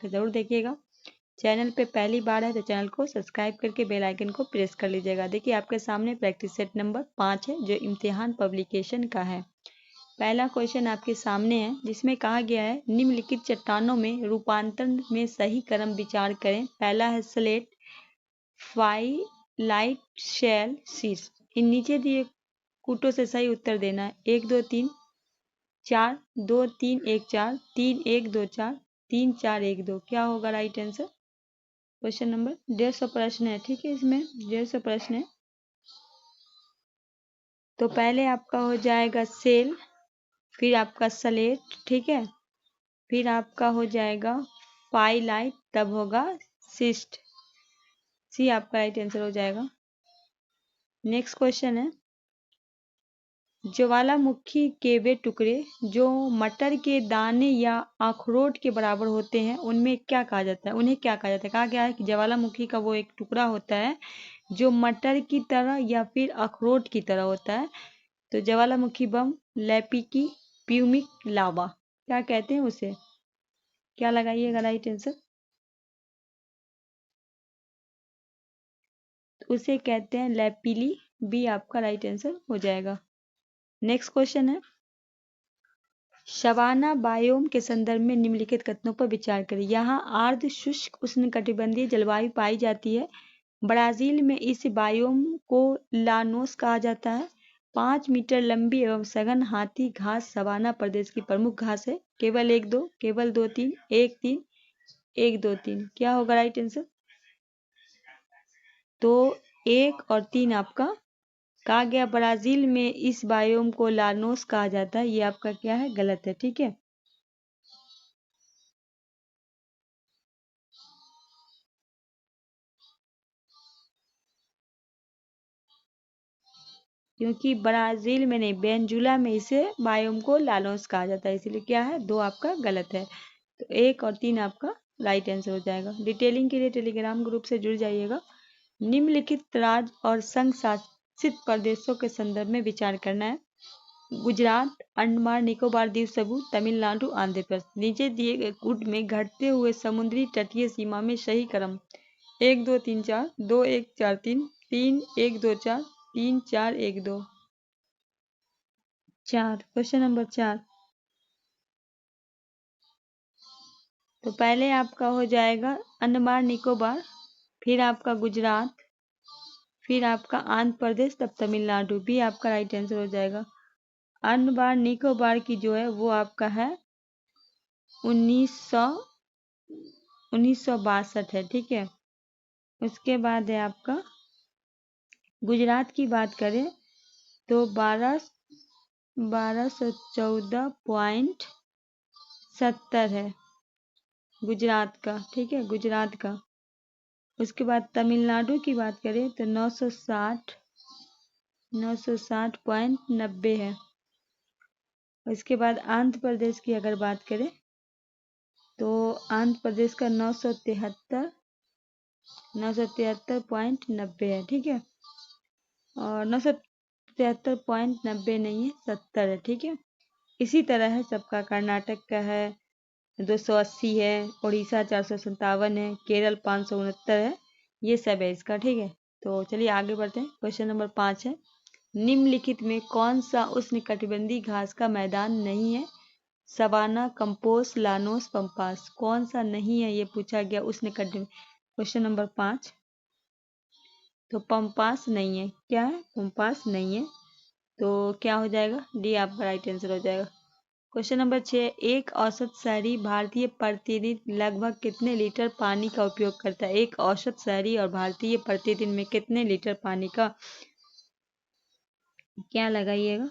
तो ज़रूर देखिएगा। चैनल पे पहली बार है तो चैनल को सब्सक्राइब करके बेल आइकन को प्रेस कर लीजिएगा। देखिए आपके सामने प्रैक्टिस सेट नंबर 5 है जो इम्तिहान पब्लिकेशन का है। पहला क्वेश्चन आपके सामने है जिसमें कहा गया है निम्नलिखित चट्टानों में रूपांतरण में सही क्रम विचार करें। पहला है स्लेट, फाइलाइट, शेल, शीश। इन नीचे दिए कूटों से सही उत्तर देना है। 1 2 3 4 2 3 1 4 3 1 2 4 3 4 1 2। क्या होगा राइट आंसर? क्वेश्चन नंबर 150 प्रश्न है, ठीक है, इसमें 150 प्रश्न है। तो पहले आपका हो जाएगा सेल, फिर आपका स्लेट, ठीक है, फिर आपका हो जाएगा फाइलाइट, तब होगा सिस्ट। सी आपका राइट आंसर हो जाएगा। नेक्स्ट क्वेश्चन है ज्वालामुखी के वे टुकड़े जो मटर के दाने या अखरोट के बराबर होते हैं उनमें क्या कहा जाता है? उन्हें क्या कहा जाता है? कहा गया है कि ज्वालामुखी का वो एक टुकड़ा होता है जो मटर की तरह या फिर अखरोट की तरह होता है। तो ज्वालामुखी बम, लैपिकी, प्यूमिक, लावा, क्या कहते हैं उसे? क्या लगाइएगा राइट आंसर? उसे कहते हैं लैपिली। बी आपका राइट आंसर हो जाएगा। नेक्स्ट क्वेश्चन है सवाना बायोम के संदर्भ में निम्नलिखित कथनों पर विचार करें। यहाँ आर्द्र शुष्क उष्णकटिबंधीय जलवायु पाई जाती है। ब्राजील में इस बायोम को लानोस कहा जाता है। 5 मीटर लंबी एवं सघन हाथी घास सवाना प्रदेश की प्रमुख घास है। केवल 1 2, केवल 2 3, 1 3, 1 2 3। क्या होगा राइट आंसर? तो 1 और 3 आपका कहा गया। ब्राजील में इस बायोम को लानोस कहा जाता है, ये आपका क्या है? गलत है, ठीक है। क्योंकि ब्राजील में नहीं, वेनेजुला में इसे बायोम को लानोस कहा जाता है, इसलिए क्या है? 2 आपका गलत है। तो 1 और 3 आपका राइट आंसर हो जाएगा। डिटेलिंग के लिए टेलीग्राम ग्रुप से जुड़ जाइएगा। निम्नलिखित राज्य और संघ शासित प्रदेशों के संदर्भ में विचार करना है। गुजरात, अंडमान निकोबार द्वीप समूह, तमिलनाडु, आंध्र प्रदेश। नीचे दिए गए कूट में घटते हुए समुद्री तटीय सीमा में सही क्रम 1 2 3 4, 2 1 4 3, 3 1 2 4, 3 4 1 2। 4, क्वेश्चन नंबर 4। तो पहले आपका हो जाएगा अंडमान निकोबार, फिर आपका गुजरात, फिर आपका आंध्र प्रदेश, तब तमिलनाडु। भी आपका राइट आंसर हो जाएगा। अंडमान निकोबार की जो है वो आपका है 1962 है, ठीक है। उसके बाद है आपका गुजरात की बात करें तो 1214.70 है गुजरात का, ठीक है, गुजरात का। उसके बाद तमिलनाडु की बात करें तो 960.90 है। उसके बाद आंध्र प्रदेश की अगर बात करें तो आंध्र प्रदेश का 973.90 है, ठीक है। और 973.90 नहीं है, 70 है, ठीक है। इसी तरह है सबका। कर्नाटक का है 280 है, उड़ीसा 457 है, केरल 569 है। ये सब है इसका, ठीक है। तो चलिए आगे बढ़ते हैं। क्वेश्चन नंबर 5 है निम्नलिखित में कौन सा उष्णकटिबंधीय घास का मैदान नहीं है? सवाना, कंपोस्ट, लानोस, पंपास। कौन सा नहीं है ये पूछा गया उष्णकटिबंधीय। Question number 5। तो पंपास नहीं है। क्या है? पंपास नहीं है। तो क्या हो जाएगा? डी आपका राइट आंसर हो जाएगा। Question number 6। एक औसत शहरी भारतीय प्रतिदिन लगभग कितने लीटर पानी का उपयोग करता है? एक औसत शहरी और भारतीय प्रतिदिन में कितने लीटर पानी का, क्या लगाइएगा?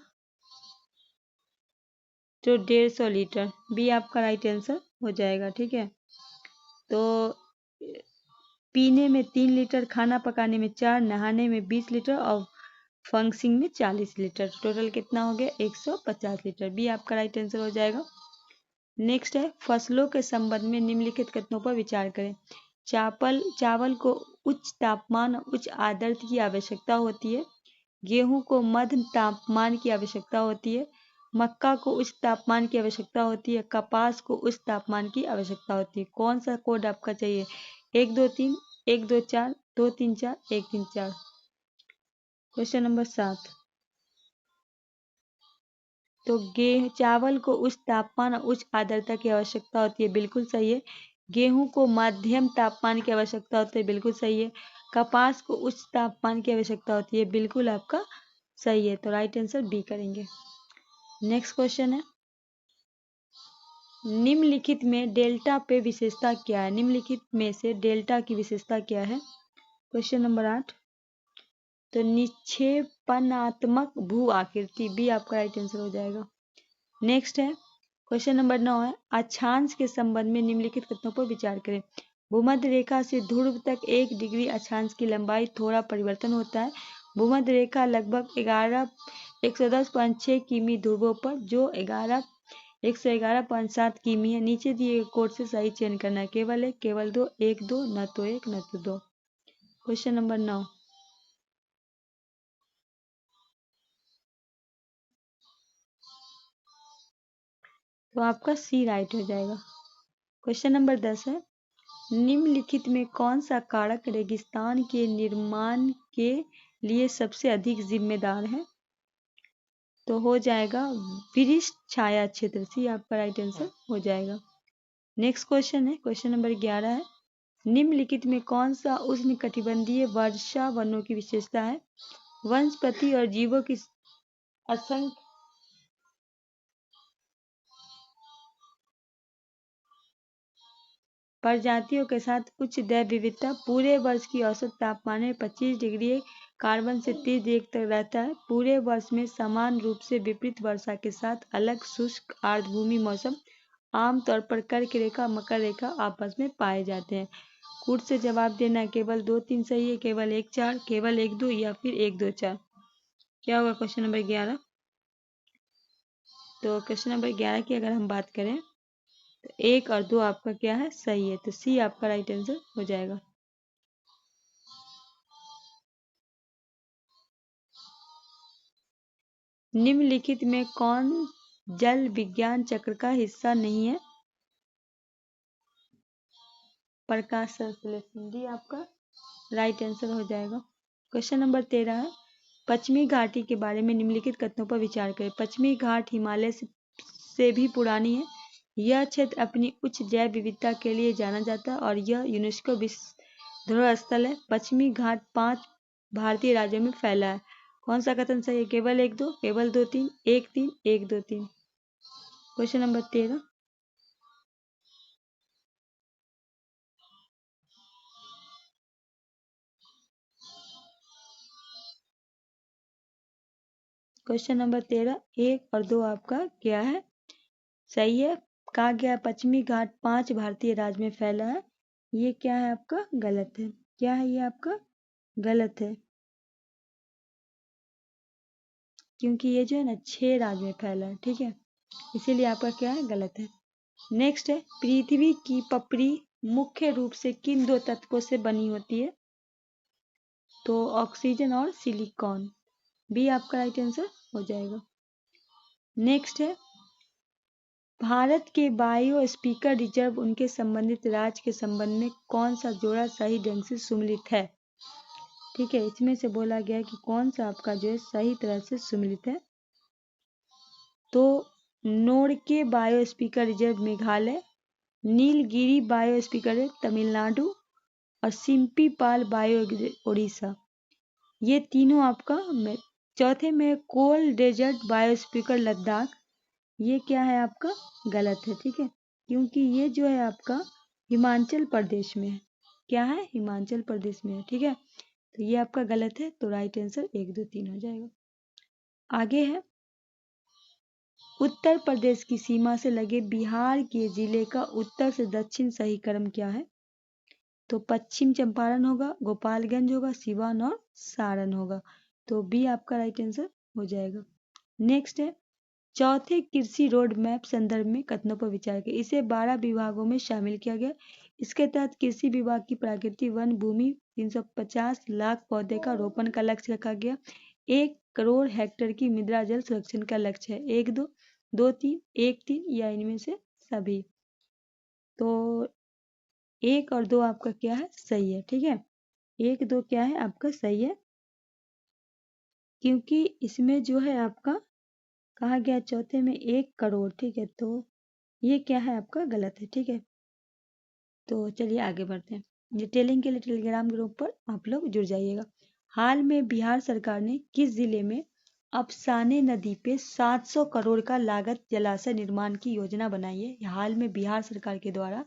तो 150 लीटर। बी आपका राइट आंसर हो जाएगा, ठीक है। तो पीने में 3 लीटर, खाना पकाने में 4, नहाने में 20 लीटर और फंक्सिंग में 40 लीटर। टोटल कितना हो गया? 150 लीटर। बी आपका राइट आंसर हो जाएगा। नेक्स्ट है फसलों के संबंध में निम्नलिखित कथनों पर विचार करें। चावल को उच्च तापमान और उच्च आर्द्रता की आवश्यकता होती है। गेहूं को मध्य तापमान की आवश्यकता होती है। मक्का को उच्च तापमान की आवश्यकता होती है, कपास को उच्च तापमान की आवश्यकता होती है। कौन सा कोड आपका चाहिए? 1 2 3, 1 2 4, 2 3 4, 1 3 4। Question number 7। तो चावल को उच्च तापमान और उच्च आर्द्रता की आवश्यकता होती है, बिल्कुल सही है। गेहूं को मध्यम तापमान की आवश्यकता होती है, बिल्कुल सही है। कपास को उच्च तापमान की आवश्यकता होती है, बिल्कुल आपका सही है। तो राइट आंसर बी करेंगे। नेक्स्ट क्वेश्चन है, निम्नलिखित में डेल्टा पे विशेषता क्या है? निम्नलिखित में से डेल्टा की विशेषता क्या है? Question number 8। तो निक्षेपणात्मक भू आकृति, बी आपका राइट आंसर हो जाएगा। नेक्स्ट है क्वेश्चन नंबर 9 है, अक्षांश के संबंध में निम्नलिखित कथनों पर विचार करें। भूमध्य रेखा से ध्रुव तक 1 डिग्री अक्षांश की लंबाई थोड़ा परिवर्तन होता है। भूमध्य रेखा लगभग 110.6 किमी ध्रुवों पर, जो 111.7 किमी है। नीचे दिए गए कोड से सही चयन करना है, केवल 1, केवल 2, 1 2, न तो 1 न तो 2। Question number 9। तो आपका सी राइट हो जाएगा। क्वेश्चन नंबर 10 है, निम्नलिखित में कौन सा कारक रेगिस्तान के निर्माण के लिए सबसे अधिक जिम्मेदार है? तो हो जाएगा वृक्ष छाया क्षेत्र, सी आपका राइट आंसर हो जाएगा। नेक्स्ट क्वेश्चन है, क्वेश्चन नंबर 11 है, निम्नलिखित में कौन सा उष्णकटिबंधीय वर्षा वनों की विशेषता है? वनस्पति और जीवों की असंख्य प्रजातियों के साथ उच्च जैव विविधता, पूरे वर्ष की औसत तापमान में 25 डिग्री कार्बन से 30 डिग्री तक रहता है। पूरे वर्ष में समान रूप से विपरीत वर्षा के साथ अलग शुष्क आर्द्रभूमि मौसम, आमतौर पर कर्क रेखा मकर रेखा आपस में पाए जाते हैं। कूट से जवाब देना है, केवल 2 3 सही है, केवल 1 4, केवल 1 2 या फिर 1 2 4। क्या होगा क्वेश्चन नंबर 11? तो क्वेश्चन नंबर 11 की अगर हम बात करें तो 1 और 2 आपका क्या है? सही है। तो सी आपका राइट आंसर हो जाएगा। निम्नलिखित में कौन जल विज्ञान चक्र का हिस्सा नहीं है? प्रकाश संश्लेषण, डी आपका राइट आंसर हो जाएगा। क्वेश्चन नंबर 13 है, पश्चिमी घाटी के बारे में निम्नलिखित कथनों पर विचार करें। पश्चिमी घाट हिमालय से भी पुरानी है। यह क्षेत्र अपनी उच्च जैव विविधता के लिए जाना जाता है और यह यूनेस्को विश्व धरोहर स्थल है। पश्चिमी घाट 5 भारतीय राज्यों में फैला है। कौन सा कथन सही है? केवल 1 2, केवल 2 3, 1 3, 1 2 3। Question number 13। क्वेश्चन नंबर 13, 1 और 2 आपका क्या है? सही है। कहा गया पश्चिमी घाट 5 भारतीय राज्य में फैला है। ये क्या है आपका? गलत है। क्या है ये आपका? गलत है, क्योंकि ये जो है ना 6 राज्य में फैला है, ठीक है, इसीलिए आपका क्या है? गलत है। नेक्स्ट है, पृथ्वी की पपड़ी मुख्य रूप से किन 2 तत्वों से बनी होती है? तो ऑक्सीजन और सिलिकॉन, बी आपका राइट आंसर हो जाएगा। नेक्स्ट है, भारत के बायोस्फीयर रिजर्व उनके संबंधित राज्य के संबंध में कौन सा जोड़ा सही ढंग से सुमेलित है? ठीक है, इसमें से बोला गया कि कौन सा आपका जो है सही तरह से सुमेलित है। तो Nokrek biosphere reserve Meghalaya, Nilgiri biosphere reserve Tamil Nadu और सिम्पीपाल बायो उड़ीसा, ये तीनों आपका चौथे में कोल डेजर्ट बायोस्फीयर लद्दाख, ये क्या है आपका? गलत है, ठीक है, क्योंकि ये जो है आपका हिमाचल प्रदेश में है। क्या है? हिमाचल प्रदेश में है, ठीक है, तो ये आपका गलत है। तो राइट आंसर 1 2 3 हो जाएगा। आगे है, उत्तर प्रदेश की सीमा से लगे बिहार के जिले का उत्तर से दक्षिण सही क्रम क्या है? तो पश्चिम चंपारण होगा, गोपालगंज होगा, सिवान और सारण होगा। तो बी आपका राइट आंसर हो जाएगा। नेक्स्ट है, चौथे कृषि रोड मैप संदर्भ में कथनों पर विचार किया। इसे 12 विभागों में शामिल किया गया। इसके तहत कृषि विभाग की प्राकृतिक वन भूमि 350 लाख पौधे का रोपण का लक्ष्य रखा गया। 1 करोड़ हेक्टेयर की मृदा जल संरक्षण का लक्ष्य है? 1 2 2 3 1 3 या इनमें से सभी? तो 1 और 2 आपका क्या है? सही है। ठीक है, 1 2 क्या है आपका? सही है, क्योंकि इसमें जो है आपका कहा गया चौथे में 1 करोड़। ठीक है, तो ये क्या है आपका? गलत है। ठीक है, तो चलिए आगे बढ़ते हैं। डिटेलिंग के लिए टेलीग्राम ग्रुप पर आप लोग जुड़ जाइएगा। हाल में बिहार सरकार ने किस जिले में अफसाने नदी पे 700 करोड़ का लागत जलाशय निर्माण की योजना बनाई है? हाल में बिहार सरकार के द्वारा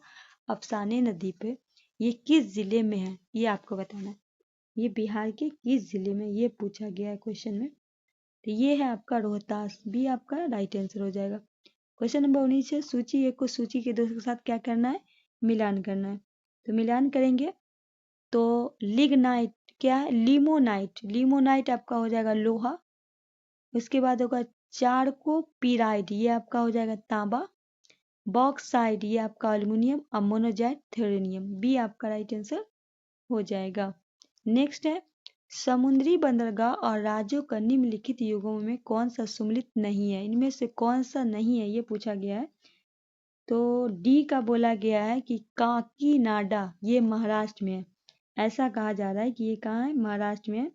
अफसाने नदी पे ये किस जिले में है, ये आपको बताना है। ये बिहार के किस जिले में, ये पूछा गया है क्वेश्चन में। तो ये है आपका रोहतास, भी आपका राइट आंसर हो जाएगा। क्वेश्चन नंबर 19 है, सूची 1 को सूची के 2 के साथ क्या करना है? मिलान करना है। तो मिलान करेंगे तो लिग्नाइट क्या है? लिमोनाइट। लिमोनाइट आपका हो जाएगा लोहा। उसके बाद होगा चारकोपीराइड, ये आपका हो जाएगा तांबा। बॉक्साइड, ये आपका एल्युमिनियम। अमोनोजाइट थेरेनियम, बी आपका राइट आंसर हो जाएगा। नेक्स्ट है, समुद्री बंदरगाह और राज्यों का निम्नलिखित युगों में कौन सा सम्मिलित नहीं है? इनमें से कौन सा नहीं है, ये पूछा गया है। तो डी का बोला गया है कि काकीनाडा, ये महाराष्ट्र में है। ऐसा कहा जा रहा है कि ये कहाँ है? महाराष्ट्र में है।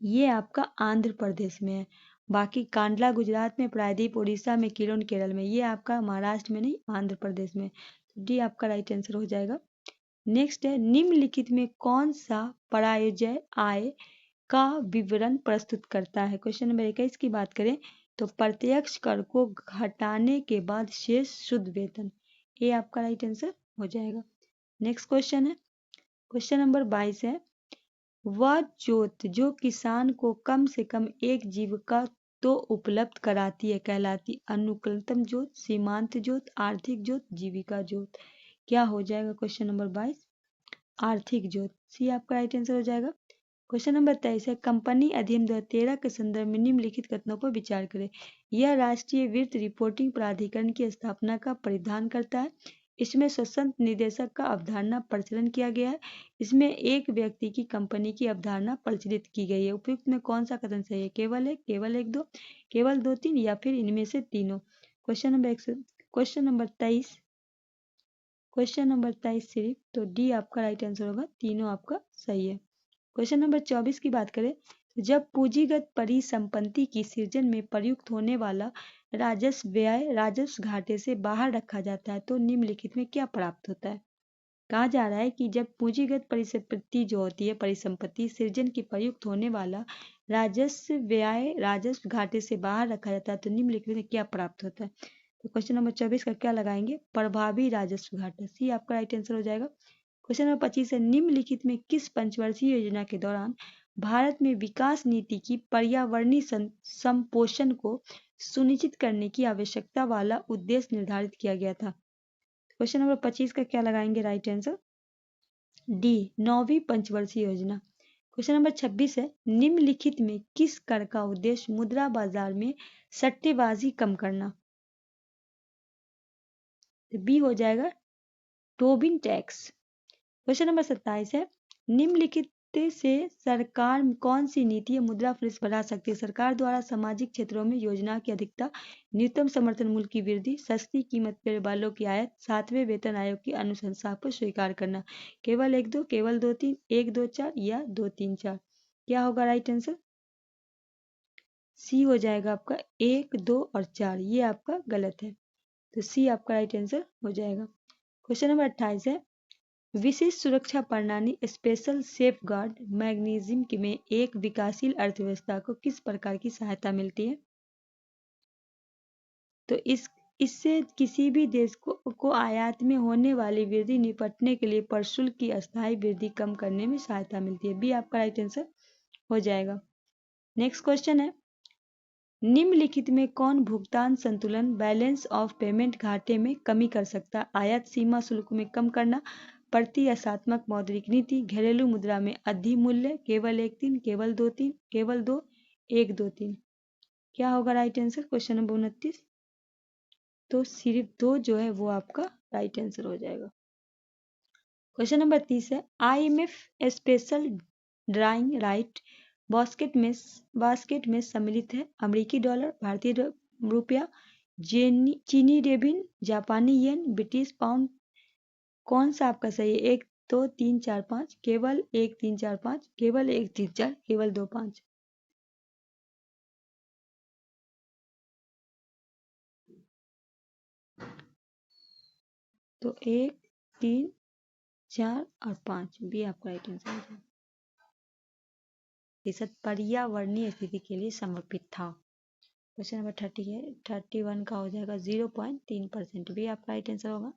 ये आपका आंध्र प्रदेश में है। बाकी कांडला गुजरात में, प्रायद्वीप उड़ीसा में, किलोन केरल में। ये आपका महाराष्ट्र में नहीं, आंध्र प्रदेश में। तो डी आपका राइट आंसर हो जाएगा। नेक्स्ट है, निम्नलिखित में कौन सा परायजय आय का विवरण प्रस्तुत करता है? क्वेश्चन नंबर 21 की बात करें तो प्रत्यक्ष कर को घटाने के बाद शेष शुद्ध वेतन, ये आपका राइट आंसर हो जाएगा। नेक्स्ट क्वेश्चन है, क्वेश्चन नंबर 22 है, वह जोत जो किसान को कम से कम एक जीविका तो उपलब्ध कराती है कहलाती अनुकूलतम जोत, सीमांत जोत, आर्थिक जोत, जीविका जोत। क्या हो जाएगा क्वेश्चन नंबर 22? आर्थिक जोत, सी आपका राइट आंसर हो जाएगा। क्वेश्चन नंबर 23 है, कंपनी अधिनियम 2013 के संदर्भ में निम्नलिखित कथनों पर विचार करें। यह राष्ट्रीय वित्त रिपोर्टिंग प्राधिकरण की स्थापना का परिधान करता है। इसमें स्वतंत्र निदेशक का अवधारणा प्रचलन किया गया है। इसमें एक व्यक्ति की कंपनी की अवधारणा प्रचलित की गई है। उपयुक्त में कौन सा कथन सही है? केवल एक, केवल एक दो, केवल दो तीन, या फिर इनमें से तीनों? क्वेश्चन नंबर 23, क्वेश्चन नंबर 23 सिर्फ, तो डी आपका राइट आंसर होगा, तीनों आपका सही है। क्वेश्चन नंबर 24 की बात करें तो जब पूंजीगत परिसंपत्ति की सृजन में प्रयुक्त होने वाला राजस्व व्यय राजस्व घाटे से बाहर रखा जाता है तो निम्नलिखित में क्या प्राप्त होता है? कहा जा रहा है कि जब पूंजीगत परिसंपत्ति जो होती है परिसंपत्ति सृजन की प्रयुक्त होने वाला राजस्व व्यय राजस्व घाटे से बाहर रखा जाता है तो निम्नलिखित में क्या प्राप्त होता है? तो क्वेश्चन नंबर 24 का क्या लगाएंगे? प्रभावी राजस्व घाटा, सी आपका राइट आंसर हो जाएगा। क्वेश्चन नंबर 25 है, निम्नलिखित में किस पंचवर्षीय योजना के दौरान भारत में विकास नीति की पर्यावरणीय संपोषण को सुनिश्चित करने की आवश्यकता वाला उद्देश्य निर्धारित किया गया था? क्वेश्चन नंबर 25 का क्या लगाएंगे राइट आंसर? डी, 9वीं पंचवर्षीय योजना। क्वेश्चन नंबर 26 है, निम्नलिखित में किस कर का उद्देश्य मुद्रा बाजार में सट्टेबाजी कम करना? तो बी हो जाएगा टोबिन टैक्स। क्वेश्चन नंबर 27 है, निम्नलिखित से सरकार कौन सी नीति मुद्रास्फीति बढ़ा सकती है? सरकार द्वारा सामाजिक क्षेत्रों में योजना की अधिकता, न्यूनतम समर्थन मूल्य की वृद्धि, सस्ती कीमत पर बालों की आयात, 7वें वेतन आयोग की अनुशंसा पर स्वीकार करना। केवल एक दो, केवल दो तीन, एक दो चार, या दो तीन चार? क्या होगा राइट आंसर? सी हो जाएगा आपका, एक दो और चार, ये आपका गलत है। तो सी आपका राइट आंसर हो जाएगा। क्वेश्चन नंबर 28 है, विशेष सुरक्षा प्रणाली स्पेशल सेफगार्ड मैकेनिज्म में एक विकासशील अर्थव्यवस्था को किस प्रकार की सहायता मिलती है? तो इससे किसी भी देश को आयात में होने वाली वृद्धि निपटने के लिए प्रशुल्क की अस्थायी वृद्धि कम करने में सहायता मिलती है। बी आपका राइट आंसर हो जाएगा। नेक्स्ट क्वेश्चन है, निम्नलिखित में कौन भुगतान संतुलन बैलेंस ऑफ पेमेंट घाटे में कमी कर सकता है? आयात सीमा शुल्क में कम करना, प्रतियसात्मक मौद्रिक नीति, घरेलू मुद्रा में अधिमूल्य, केवल एक तीन, केवल दो तीन, केवल दो, एक दो तीन? क्या होगा राइट आंसर क्वेश्चन नंबर 29? तो सिर्फ दो जो है वो आपका राइट आंसर हो जाएगा। क्वेश्चन नंबर 30 है, IMF special drawing right basket में सम्मिलित है अमेरिकी डॉलर, भारतीय रुपया, चीनी रेबिन, जापानी येन, ब्रिटिश पाउंड। कौन सा आपका सही है? 1 2 3 4 5, केवल 1 3 4 5, केवल 1 3 4, केवल 2 5। तो 1 3 4 और 5 भी आपका राइट आंसर है। प्रतिशत पर्यावरणीय स्थिति के लिए समर्पित था। क्वेश्चन नंबर 31 का हो जाएगा 0.3% भी आपका राइट आंसर होगा।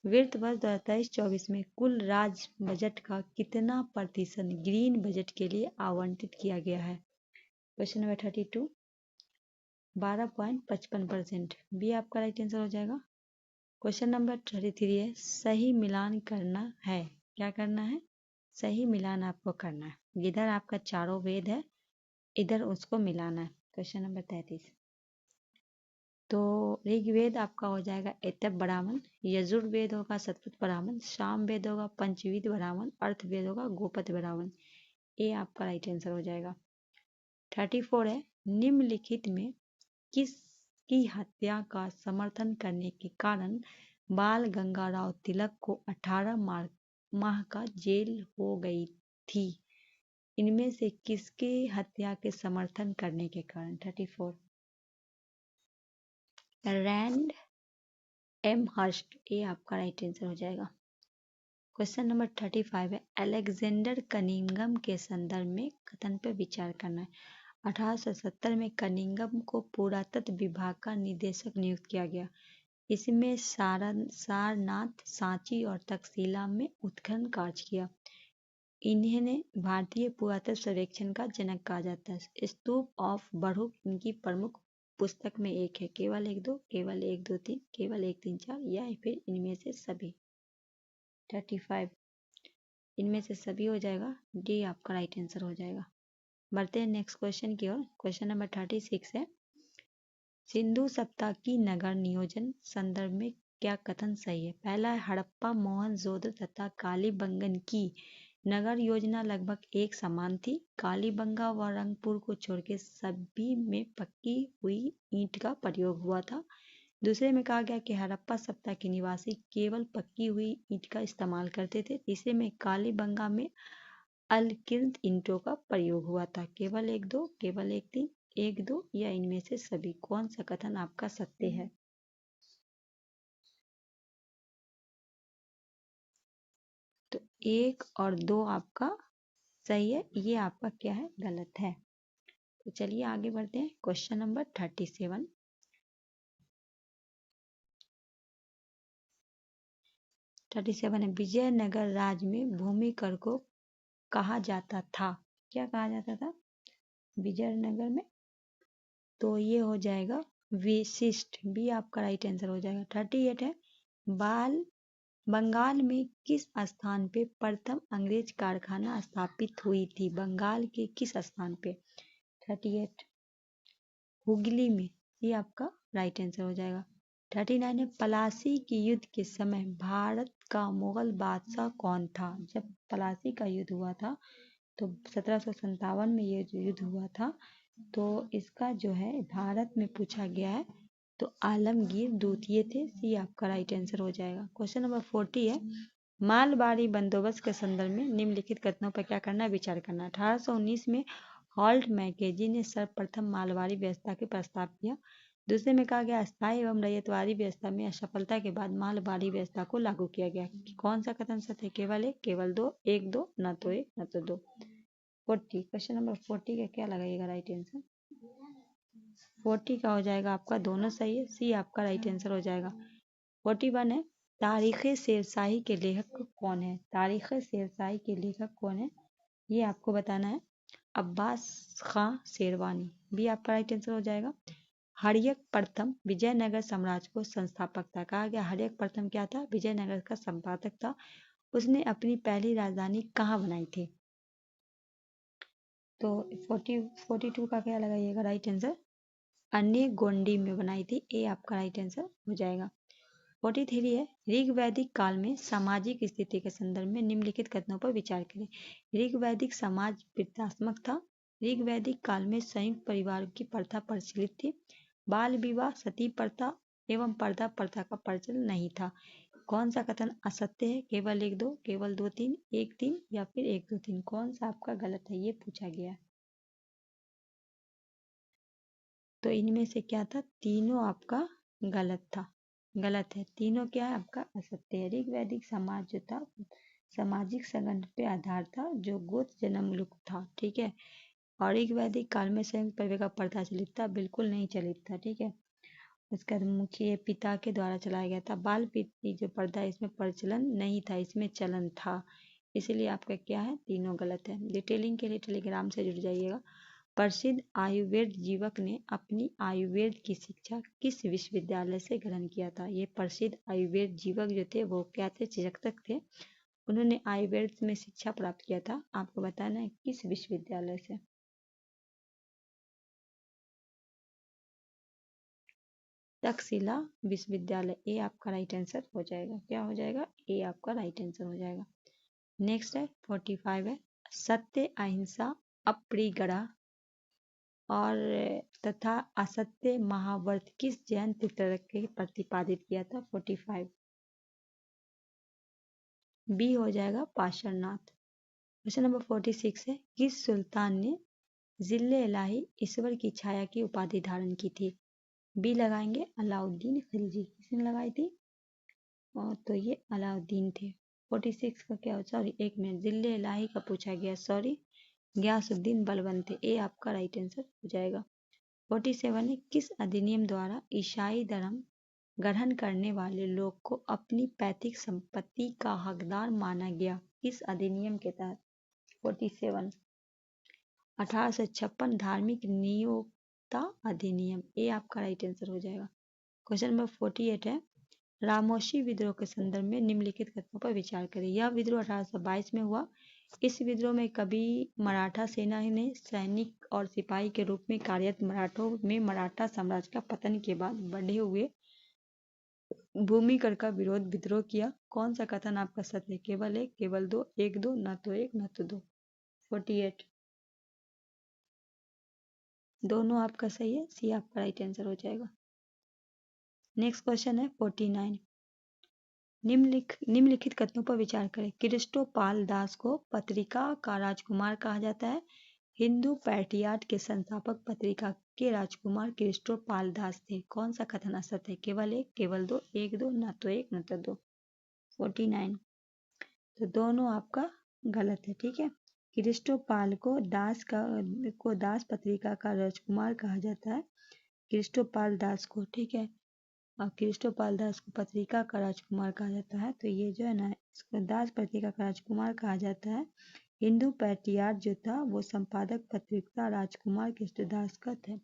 वित्त वर्ष 2023-24 में कुल राज्य बजट का कितना प्रतिशत ग्रीन बजट के लिए आवंटित किया गया है? क्वेश्चन नंबर 32 12.55% भी आपका राइट आंसर हो जाएगा। क्वेश्चन नंबर 33 है सही मिलान करना है। क्या करना है? सही मिलान आपको करना है। इधर आपका चारों वेद है, इधर उसको मिलाना है। क्वेश्चन नंबर 33 तो ऋग्वेद आपका हो जाएगा एतप ब्राह्मण, यजुर्वेद होगा शतपथ ब्राह्मण, सामवेद होगा पंचविध ब्राह्मण, अर्थवेद होगा गोपद ब्राह्मण। ये आपका राइट आंसर हो जाएगा। 34 है निम्नलिखित में किसकी हत्या का समर्थन करने के कारण बाल गंगाराव तिलक को 18 माह का जेल हो गई थी? इनमें से किसके हत्या के समर्थन करने के कारण? 34 रैंड एम हर्स्ट। ये आपका राइट आंसर हो जाएगा। क्वेश्चन नंबर 35 है अलेक्जेंडर कनिंघम के संदर्भ में कथन पर विचार करना है। 1870 में कनिंघम को पुरातत्व विभाग का निदेशक नियुक्त किया गया। इसमें सारनाथ, सांची और तक्षशिला में उत्खनन कार्य किया। इन्हें भारतीय पुरातत्व सर्वेक्षण का जनक कहा जाता है। स्तूप ऑफ बड़हुक इनकी प्रमुख पुस्तक में एक है। केवल 1 2, केवल 1 2 3, केवल 1 3 4 या फिर इनमें से सभी। 35 इनमें से सभी हो जाएगा। डी आपका राइट आंसर हो जाएगा। बढ़ते हैं नेक्स्ट क्वेश्चन की ओर। क्वेश्चन नंबर 36 है सिंधु सभ्यता की नगर नियोजन संदर्भ में क्या कथन सही है? पहला है हड़प्पा, मोहनजोदड़ो तथा कालीबंगन की नगर योजना लगभग एक समान थी। कालीबंगा व रंगपुर को छोड़कर सभी में पक्की हुई ईंट का प्रयोग हुआ था। दूसरे में कहा गया कि हड़प्पा सभ्यता के निवासी केवल पक्की हुई ईंट का इस्तेमाल करते थे। तीसरे में कालीबंगा में अलकृत ईंटों का प्रयोग हुआ था। केवल 1 2, केवल 1 3, 1 2 या इनमें से सभी। कौन सा कथन आपका सत्य है? तो 1 और 2 आपका सही है, ये आपका क्या है? गलत है। तो चलिए आगे बढ़ते हैं। क्वेश्चन नंबर 37 है विजयनगर राज्य में भूमि कर को कहा जाता था। क्या कहा जाता था विजयनगर में? तो ये हो जाएगा विशिष्ट। भी आपका राइट आंसर हो जाएगा। 38 है बंगाल में किस स्थान पे प्रथम अंग्रेज कारखाना स्थापित हुई थी? बंगाल के किस स्थान पे? 38 हुगली में। ये आपका राइट आंसर हो जाएगा। 39 है पलासी के युद्ध के समय भारत का मुगल बादशाह कौन था? जब पलासी का युद्ध हुआ था तो 1757 में ये युद्ध हुआ था। तो इसका जो है भारत में पूछा गया है तो आलमगीर द्वितीय थे। सी आपका राइट आंसर हो जाएगा। क्वेश्चन नंबर 40 है मालबारी बंदोबस्त के संदर्भ में निम्नलिखित कथनों पर क्या करना है? विचार करना। 1819 में हॉल्ट मैकेजी ने सर्वप्रथम मालबारी व्यवस्था के प्रस्ताव किया। दूसरे में कहा गया अस्थायी एवं रैयतवाड़ी व्यवस्था में असफलता के बाद मालबारी व्यवस्था को लागू किया गया। कौन सा कथन सत्य है? केवल 1, केवल 2, 1 2, न तो 1 न तो 2। 40 क्वेश्चन नंबर 40 का क्या लगाइएगा राइट आंसर? 40 का हो जाएगा आपका दोनों सही है। सी आपका राइट आंसर हो जाएगा। 41 है तारीख़ शेरशाही के लेखक कौन है? तारीख़ शेरशाही के लेखक कौन है ये आपको बताना है। अब्बास खां शेरवानी। भी आपका राइट आंसर हो जाएगा। हर्यक प्रथम विजयनगर साम्राज्य को संस्थापक था। कहा गया हर्यक प्रथम क्या था? विजयनगर का संपादक था। उसने अपनी पहली राजधानी कहाँ बनाई थी? तो 42 का क्या लगाइएगा राइट आंसर? अन्य गोंडी में बनाई थी। ए आपका राइट आंसर हो जाएगा। 43 है ऋग्वैदिक काल में सामाजिक स्थिति के संदर्भ में निम्नलिखित कथनों पर विचार करें। ऋग्वैदिक समाज वृद्धात्मक था, ऋग वैदिक काल में संयुक्त परिवार की प्रथा प्रचलित थी। बाल विवाह, सती प्रथा एवं पर्दा प्रथा का प्रचलन नहीं था। कौन सा कथन असत्य है? केवल 1 2, केवल 2 3, 1 3 या फिर 1 2 3, कौन सा आपका गलत है ये पूछा गया है। तो इनमें से क्या था? तीनों आपका गलत था, गलत है। तीनों क्या है? आपका असत्य है। ऋग वैदिक समाज जो था सामाजिक संगठन पे आधार था जो गोत्र जन्मलुक था, ठीक है। और ऋग वैदिक काल में संयुक्त परिवार का प्रथा चलित था? बिल्कुल नहीं चलित था, ठीक है। इसका मुख्य पिता के द्वारा चलाया गया था। बाल प्रीति जो प्रथा इसमें प्रचलन नहीं था, इसमें चलन था, इसलिए आपका क्या है? तीनों गलत है। डिटेलिंग के लिए टेलीग्राम से जुड़ जाइएगा। प्रसिद्ध आयुर्वेद जीवक ने अपनी आयुर्वेद की शिक्षा किस विश्वविद्यालय से ग्रहण किया था? ये प्रसिद्ध आयुर्वेद जीवक जो थे वो क्या थे? चिकित्सक थे। उन्होंने आयुर्वेद में शिक्षा प्राप्त किया था। आपको बताना है किस विश्वविद्यालय से। तक्षशिला विश्वविद्यालय, ए आपका राइट आंसर हो जाएगा। क्या हो जाएगा? ए आपका राइट आंसर हो जाएगा। नेक्स्ट है 45 है, सत्य, अहिंसा, अप्रिगड़ा और तथा असत्य महाव्रत किस जैन तीर्थंकर के प्रतिपादित किया था? 45 बी हो जाएगा पार्श्वनाथ। क्वेश्चन नंबर 46 है, किस सुल्तान ने जिले इलाही ईश्वर की छाया की उपाधि धारण की थी? बी लगाएंगे अलाउद्दीन खिलजी। किसने लगाई थी? और तो ये अलाउद्दीन थे। 46 का क्या हो? सॉरी 1 मिनट, जिले इलाही का पूछा गया, सॉरी। गयासुद्दीन बलबन थे, ए आपका राइट आंसर हो जाएगा। 47 है, किस अधिनियम द्वारा ईसाई धर्म ग्रहण करने वाले लोग को अपनी पैतृक संपत्ति का हकदार माना गया? किस अधिनियम के तहत? 47 1856 धार्मिक नियोक्ता अधिनियम, ए आपका राइट आंसर हो जाएगा। क्वेश्चन नंबर 48 है, रामोशी विद्रोह के संदर्भ में निम्नलिखित कथनों पर विचार करें। यह विद्रोह 1822 में हुआ। इस विद्रोह में कभी मराठा सेना ने सैनिक और सिपाही के रूप में कार्यरत मराठों में मराठा साम्राज्य का पतन के बाद बढ़े हुए भूमिकर का विरोध विद्रोह किया। कौन सा कथन आपका सत्य है? केवल 1, केवल 2, 1 2, न तो 1 न तो 2। 48 दोनों आपका सही है, सी आपका राइट आंसर हो जाएगा। नेक्स्ट क्वेश्चन है 49, निम्नलिखित कथनों पर विचार करें। क्रिस्टोपाल दास को पत्रिका का राजकुमार कहा जाता है। हिंदू पैट्रियाट के संस्थापक पत्रिका के राजकुमार क्रिस्टोपाल दास थे। कौन सा कथन असत्य है? केवल 1, केवल 2, 1 2, न तो 1 न तो 2। 49 तो दोनों आपका गलत है, ठीक है। क्रिस्टोपाल को दास पत्रिका का राजकुमार कहा जाता है। क्रिस्टोपाल दास को, ठीक है। और क्रिस्टोपाल दास को पत्रिका का राजकुमार कहा जाता है। तो ये जो है ना, इसको दास पत्रिका का राजकुमार कहा जाता है। हिंदू पैट्रियार्ट जो था वो संपादक पत्रिका राजकुमार कृष्णदास का थे।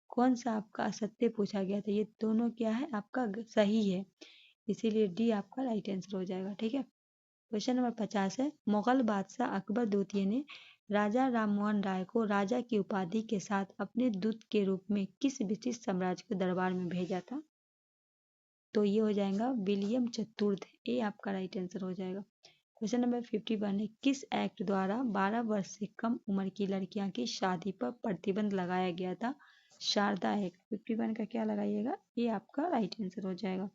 कौन सा आपका असत्य पूछा गया था? ये दोनों क्या है? आपका सही है, इसीलिए डी आपका राइट आंसर हो जाएगा, ठीक है। क्वेश्चन नंबर 50 है, मुगल बादशाह अकबर द्वितीय ने राजा राममोहन राय को राजा की उपाधि के साथ अपने दूत के रूप में किस ब्रिटिश साम्राज्य के दरबार में भेजा था? तो ये हो जाएगा विलियम चतुर्थ, ए आपका राइट आंसर हो जाएगा। क्वेश्चन नंबर 51 है, किस एक्ट द्वारा 12 वर्ष से कम उम्र की लड़कियां की शादी पर प्रतिबंध लगाया गया था? शारदा एक्ट। 51 का क्या लगाइएगा? ये आपका राइट आंसर हो जाएगा।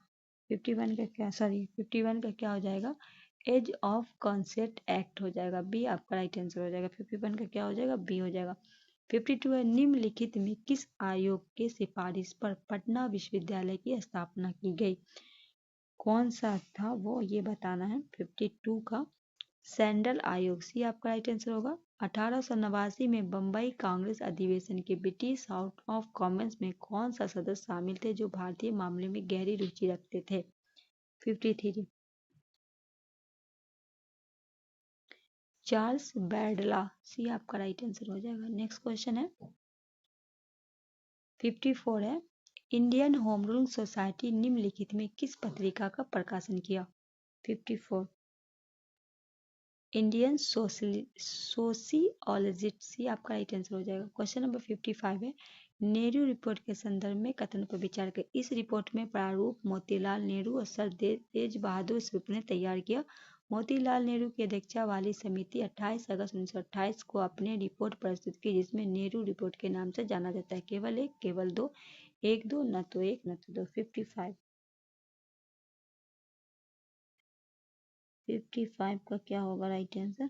51 का क्या हो जाएगा? एज ऑफ कंसेंट एक्ट हो जाएगा, बी आपका राइट आंसर हो जाएगा। 51 का क्या हो जाएगा? बी हो जाएगा। 52 है, निम्नलिखित में किस आयोग के सिफारिश पर पटना विश्वविद्यालय की स्थापना की गई? कौन सा था वो, ये बताना है। 52 का सैंडल आयोग, सी आपका राइट आंसर होगा। 1889 में बम्बई कांग्रेस अधिवेशन के ब्रिटिश हाउस ऑफ कॉमन्स में कौन सा सदस्य शामिल थे जो भारतीय मामले में गहरी रुचि रखते थे? 53 चार्ल्स बैडला, सी आपका राइट आंसर हो जाएगा। नेक्स्ट क्वेश्चन है 54 है, इंडियन होम रूल सोसाइटी निम्नलिखित में किस पत्रिका का प्रकाशन किया? 54 इंडियन सोशियोलॉजिस्ट, सी आपका राइट आंसर हो जाएगा। क्वेश्चन नंबर 55 है, नेहरू रिपोर्ट के संदर्भ में कथन पर विचार करें। इस रिपोर्ट में प्रारूप मोतीलाल नेहरू और सर तेज बहादुर सप्रू ने तैयार किया। मोतीलाल नेहरू की अध्यक्षता वाली समिति 28 अगस्त 1928 को अपने रिपोर्ट प्रस्तुत की, जिसमें नेहरू रिपोर्ट के नाम से जाना जाता है। केवल एक, केवल दो, एक दो, न तो एक न तो दो। 55 का क्या होगा राइट आंसर?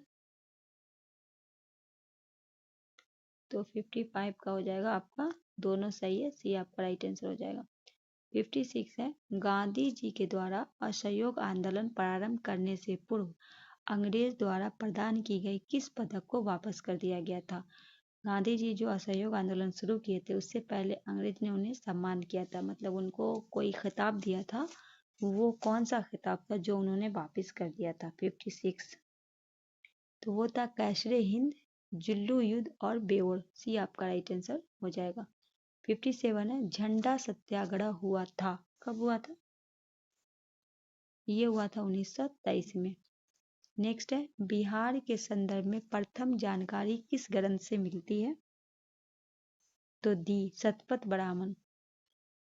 तो 55 का हो जाएगा आपका, दोनों सही है, सी आपका राइट आंसर हो जाएगा। 56 है, गांधी जी के द्वारा असहयोग आंदोलन प्रारंभ करने से पूर्व अंग्रेज द्वारा प्रदान की गई किस पदक को वापस कर दिया गया था? गांधी जी जो असहयोग आंदोलन शुरू किए थे उससे पहले अंग्रेज ने उन्हें सम्मान किया था, मतलब उनको कोई खिताब दिया था, वो कौन सा खिताब था जो उन्होंने वापस कर दिया था? 56 तो वो था कैसरे हिंद, जुल्लू युद्ध और बेओर। सी आपका राइट आंसर हो जाएगा। 57 है, झंडा सत्याग्रह हुआ था, कब हुआ था? ये हुआ था 1923 में। नेक्स्ट है, बिहार के संदर्भ में प्रथम जानकारी किस ग्रंथ से मिलती है? तो दी शतपथ ब्राह्मण।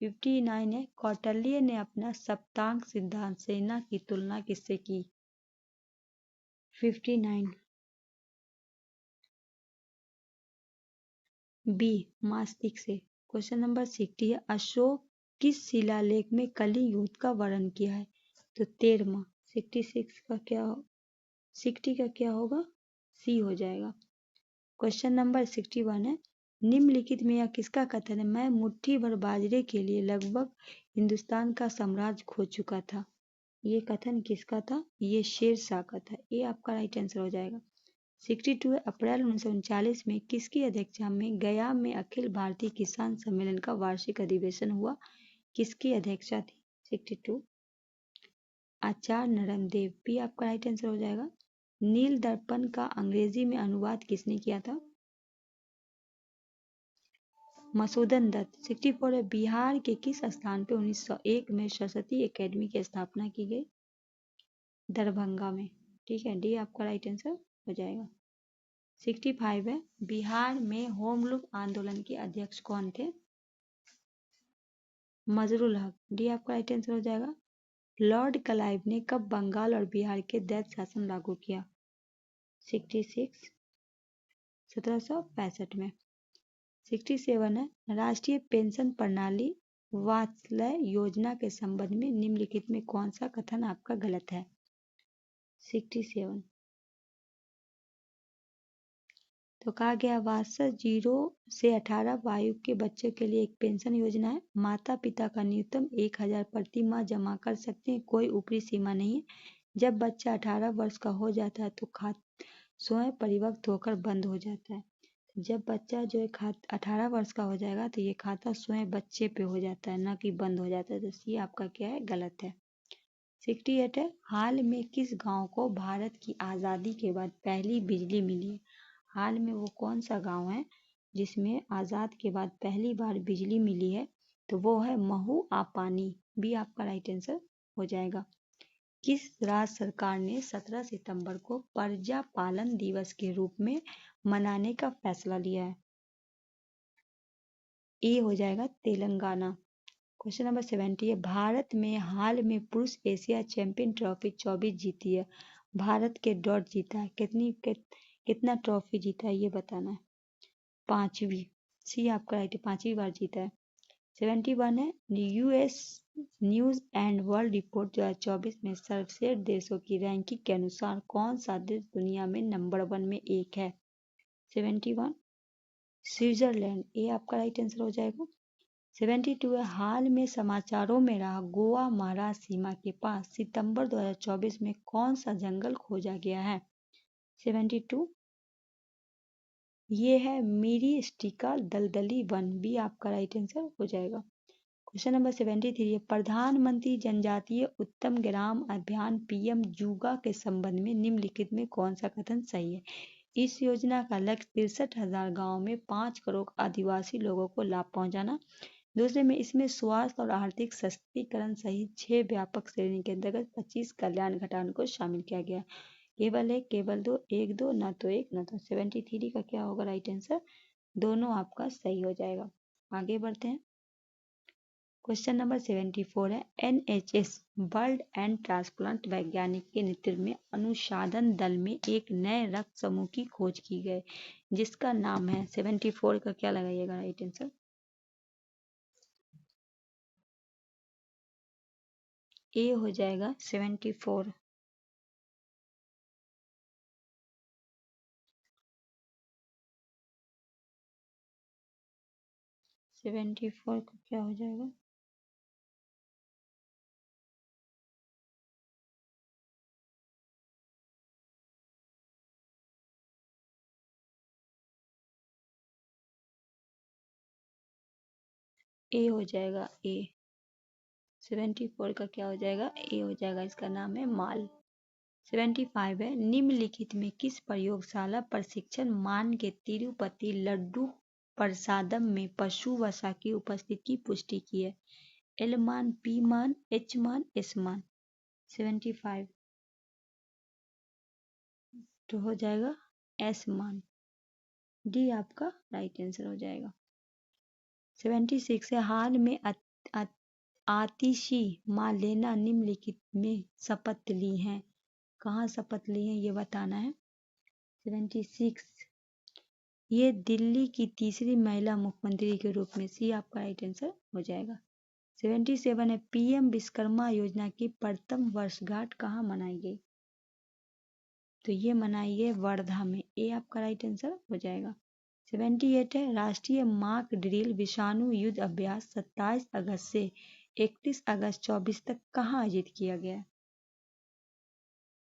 59 है, कौटिल्य ने अपना सप्तांग सिद्धांत सेना की तुलना किससे की? 59 बी मास्तिक से। क्वेश्चन नंबर 60 है, अशोक किस शिलालेख में कली युद्ध का वर्णन किया है? तो 13वां। 66 का क्या 60 का क्या होगा? सी हो जाएगा। क्वेश्चन नंबर 61 है, निम्नलिखित में यह किसका कथन है? मैं मुट्ठी भर बाजरे के लिए लगभग हिंदुस्तान का साम्राज्य खो चुका था। ये कथन किसका था? ये शेरशाह का था। ये आपका राइट आंसर हो जाएगा। 62 अप्रैल 1939 में किसकी अध्यक्षता में गया में अखिल भारतीय किसान सम्मेलन का वार्षिक अधिवेशन हुआ? किसकी अध्यक्षता थी? 62 आचार्य नरमदेव। भी आपका राइट आंसर हो जाएगा। नील दर्पण का अंग्रेजी में अनुवाद किसने किया था? मसूदन दत्त। 64 है, बिहार के किस स्थान पर 1901 में सरस्वती एकेडमी की स्थापना की गई? दरभंगा में। ठीक है, डी आपका राइट आंसर हो जाएगा। 65 है, बिहार में होम रूल आंदोलन के अध्यक्ष कौन थे? मजरुल हक। डी आपका राइट आंसर हो जाएगा। लॉर्ड क्लाइव ने कब बंगाल और बिहार के दैत्य शासन लागू किया? 66 1765 में। 67 है, राष्ट्रीय पेंशन प्रणाली वात्सल्य योजना के संबंध में निम्नलिखित में कौन सा कथन आपका गलत है? 67 तो कहा गया वात्सल्य 0 से 18 आयु के बच्चों के लिए एक पेंशन योजना है। माता पिता का न्यूनतम 1000 प्रति माह जमा कर सकते हैं, कोई ऊपरी सीमा नहीं है। जब बच्चा 18 वर्ष का हो जाता है तो खाता स्वयं परिपक्व होकर बंद हो जाता है। जब बच्चा जो है 18 वर्ष का हो जाएगा तो ये खाता स्वयं बच्चे पे हो जाता है, ना कि बंद हो जाता है। तो सी आपका क्या है? गलत है। 68 है, हाल में किस गांव को भारत की आज़ादी के बाद पहली बिजली मिली है? हाल में वो कौन सा गांव है जिसमें आज़ाद के बाद पहली बार बिजली मिली है? तो वो है महू आपानी। भी आपका राइट आंसर हो जाएगा। किस राज्य सरकार ने 17 सितंबर को प्रजा पालन दिवस के रूप में मनाने का फैसला लिया है? ए हो जाएगा तेलंगाना। क्वेश्चन नंबर 70 है, भारत में हाल में पुरुष एशिया चैंपियन ट्रॉफी 24 जीती है। भारत के डॉट जीता है, कितना ट्रॉफी जीता है ये बताना है। 5वीं। सी आपका राइट है, 5वीं बार जीता है। 71 है, US news and world report 2024 में सर्वश्रेष्ठ देशों की रैंकिंग के अनुसार कौन सा देश दुनिया में नंबर 1 में एक है? 71 स्विट्जरलैंड। ये आपका राइट आंसर हो जाएगा। 72 है, हाल में समाचारों में रहा गोवा महाराष्ट्र सीमा के पास सितंबर 2024 में कौन सा जंगल खोजा गया है? 72 ये है मीरीस्टिका दलदली वन। भी आपका राइट आंसर हो जाएगा। क्वेश्चन नंबर 73 है, प्रधानमंत्री जनजातीय उत्तम ग्राम अभियान पीएम जूगा के संबंध में निम्नलिखित में कौन सा कथन सही है? इस योजना का लक्ष्य 63,000 गाँव में 5 करोड़ आदिवासी लोगों को लाभ पहुंचाना। दूसरे में इसमें स्वास्थ्य और आर्थिक सशक्तिकरण सहित 6 व्यापक श्रेणी के अंतर्गत 25 कल्याण घटनाओं को शामिल किया गया। केवल एक, केवल दो, एक दो, न तो एक न तो। 73 का क्या होगा राइट आंसर? दोनों आपका सही हो जाएगा। आगे बढ़ते हैं। क्वेश्चन नंबर 74 है, NHS ब्लड एंड ट्रांसप्लांट वैज्ञानिक के नेतृत्व में अनुसंधान दल में एक नए रक्त समूह की खोज की गई जिसका नाम है। 74 का क्या लगाइएगा राइट आंसर? ए हो जाएगा 74। का क्या हो जाएगा? ए हो जाएगा ए। 74 का क्या हो जाएगा? ए हो जाएगा। इसका नाम है माल। 75 है, निम्नलिखित में किस प्रयोगशाला प्रशिक्षण मान के तिरुपति लड्डू प्रसादम में पशु वसा की उपस्थिति की पुष्टि की है? एल मान, पी मान, एच मान, एस मान। 75 तो हो जाएगा एस मान। डी आपका राइट आंसर हो जाएगा। 76 है, हाल में आतिशी मालेना निम्नलिखित में शपथ ली हैं। कहाँ शपथ ली हैं ये बताना है। 76 ये दिल्ली की तीसरी महिला मुख्यमंत्री के रूप में। सी आपका राइट आंसर हो जाएगा। 77 है, पीएम विश्वकर्मा योजना की प्रथम वर्षगांठ कहाँ मनाई गई? तो ये मनाई गई वर्धा में। ए आपका राइट आंसर हो जाएगा। 78 है, राष्ट्रीय मार्क ड्रिल विषाणु युद्ध अभ्यास 27 अगस्त से 31 अगस्त 24 तक कहाँ आयोजित किया गया?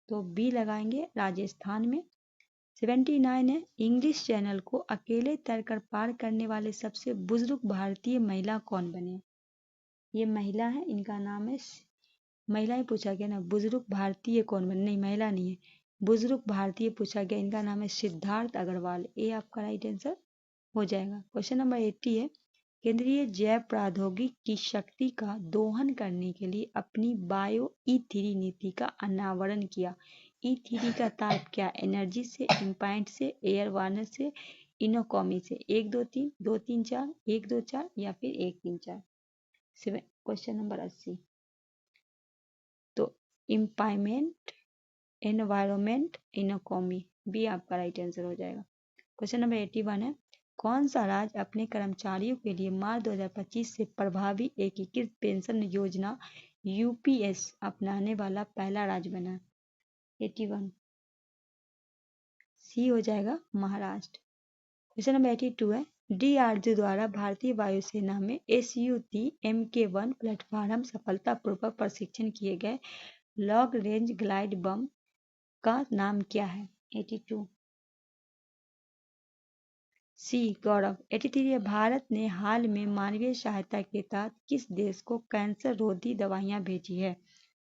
तो बी लगाएंगे, राजस्थान में। 79 है, इंग्लिश चैनल को अकेले तैरकर पार करने वाले सबसे बुजुर्ग भारतीय महिला कौन बने? ये महिला है, इनका नाम है, महिला ही पूछा गया ना, बुजुर्ग भारतीय कौन बने? नहीं, महिला नहीं है, बुजुर्ग भारतीय पूछा गया। इनका नाम है सिद्धार्थ अग्रवाल। ए आपका राइट आंसर हो जाएगा। क्वेश्चन नंबर 80 है, केंद्रीय जैव प्रौद्योगिकी की शक्ति का दोहन करने के लिए अपनी बायो E3 नीति का अनावरण किया। E3 का तात्पर्य क्या? एनर्जी से, इम्पैक्ट से, एयर वार्नर से, इकोनॉमी से। 1 2 3, 2 3 4, 1 2 4 या फिर 1 3 4। क्वेश्चन नंबर 80 तो इम्पायमेंट, एनवायरमेंट, इकोनॉमी। बी आपका राइट आंसर हो जाएगा। क्वेश्चन नंबर 81 है, कौन सा राज्य अपने कर्मचारियों के लिए मार्च 2025 से प्रभावी एकीकृत पेंशन योजना यूपीएस अपनाने वाला पहला राज्य बना? 81 सी हो जाएगा, महाराष्ट्र। क्वेश्चन नंबर 82 है, DRDO द्वारा भारतीय वायुसेना में SUT Mk1 प्लेटफॉर्म सफलतापूर्वक प्रशिक्षण किए गए लॉन्ग रेंज ग्लाइड बम का नाम क्या है? 82 सी गौरव। 83 है, भारत ने हाल में मानवीय सहायता के तहत किस देश को कैंसर रोधी दवाइयाँ भेजी है?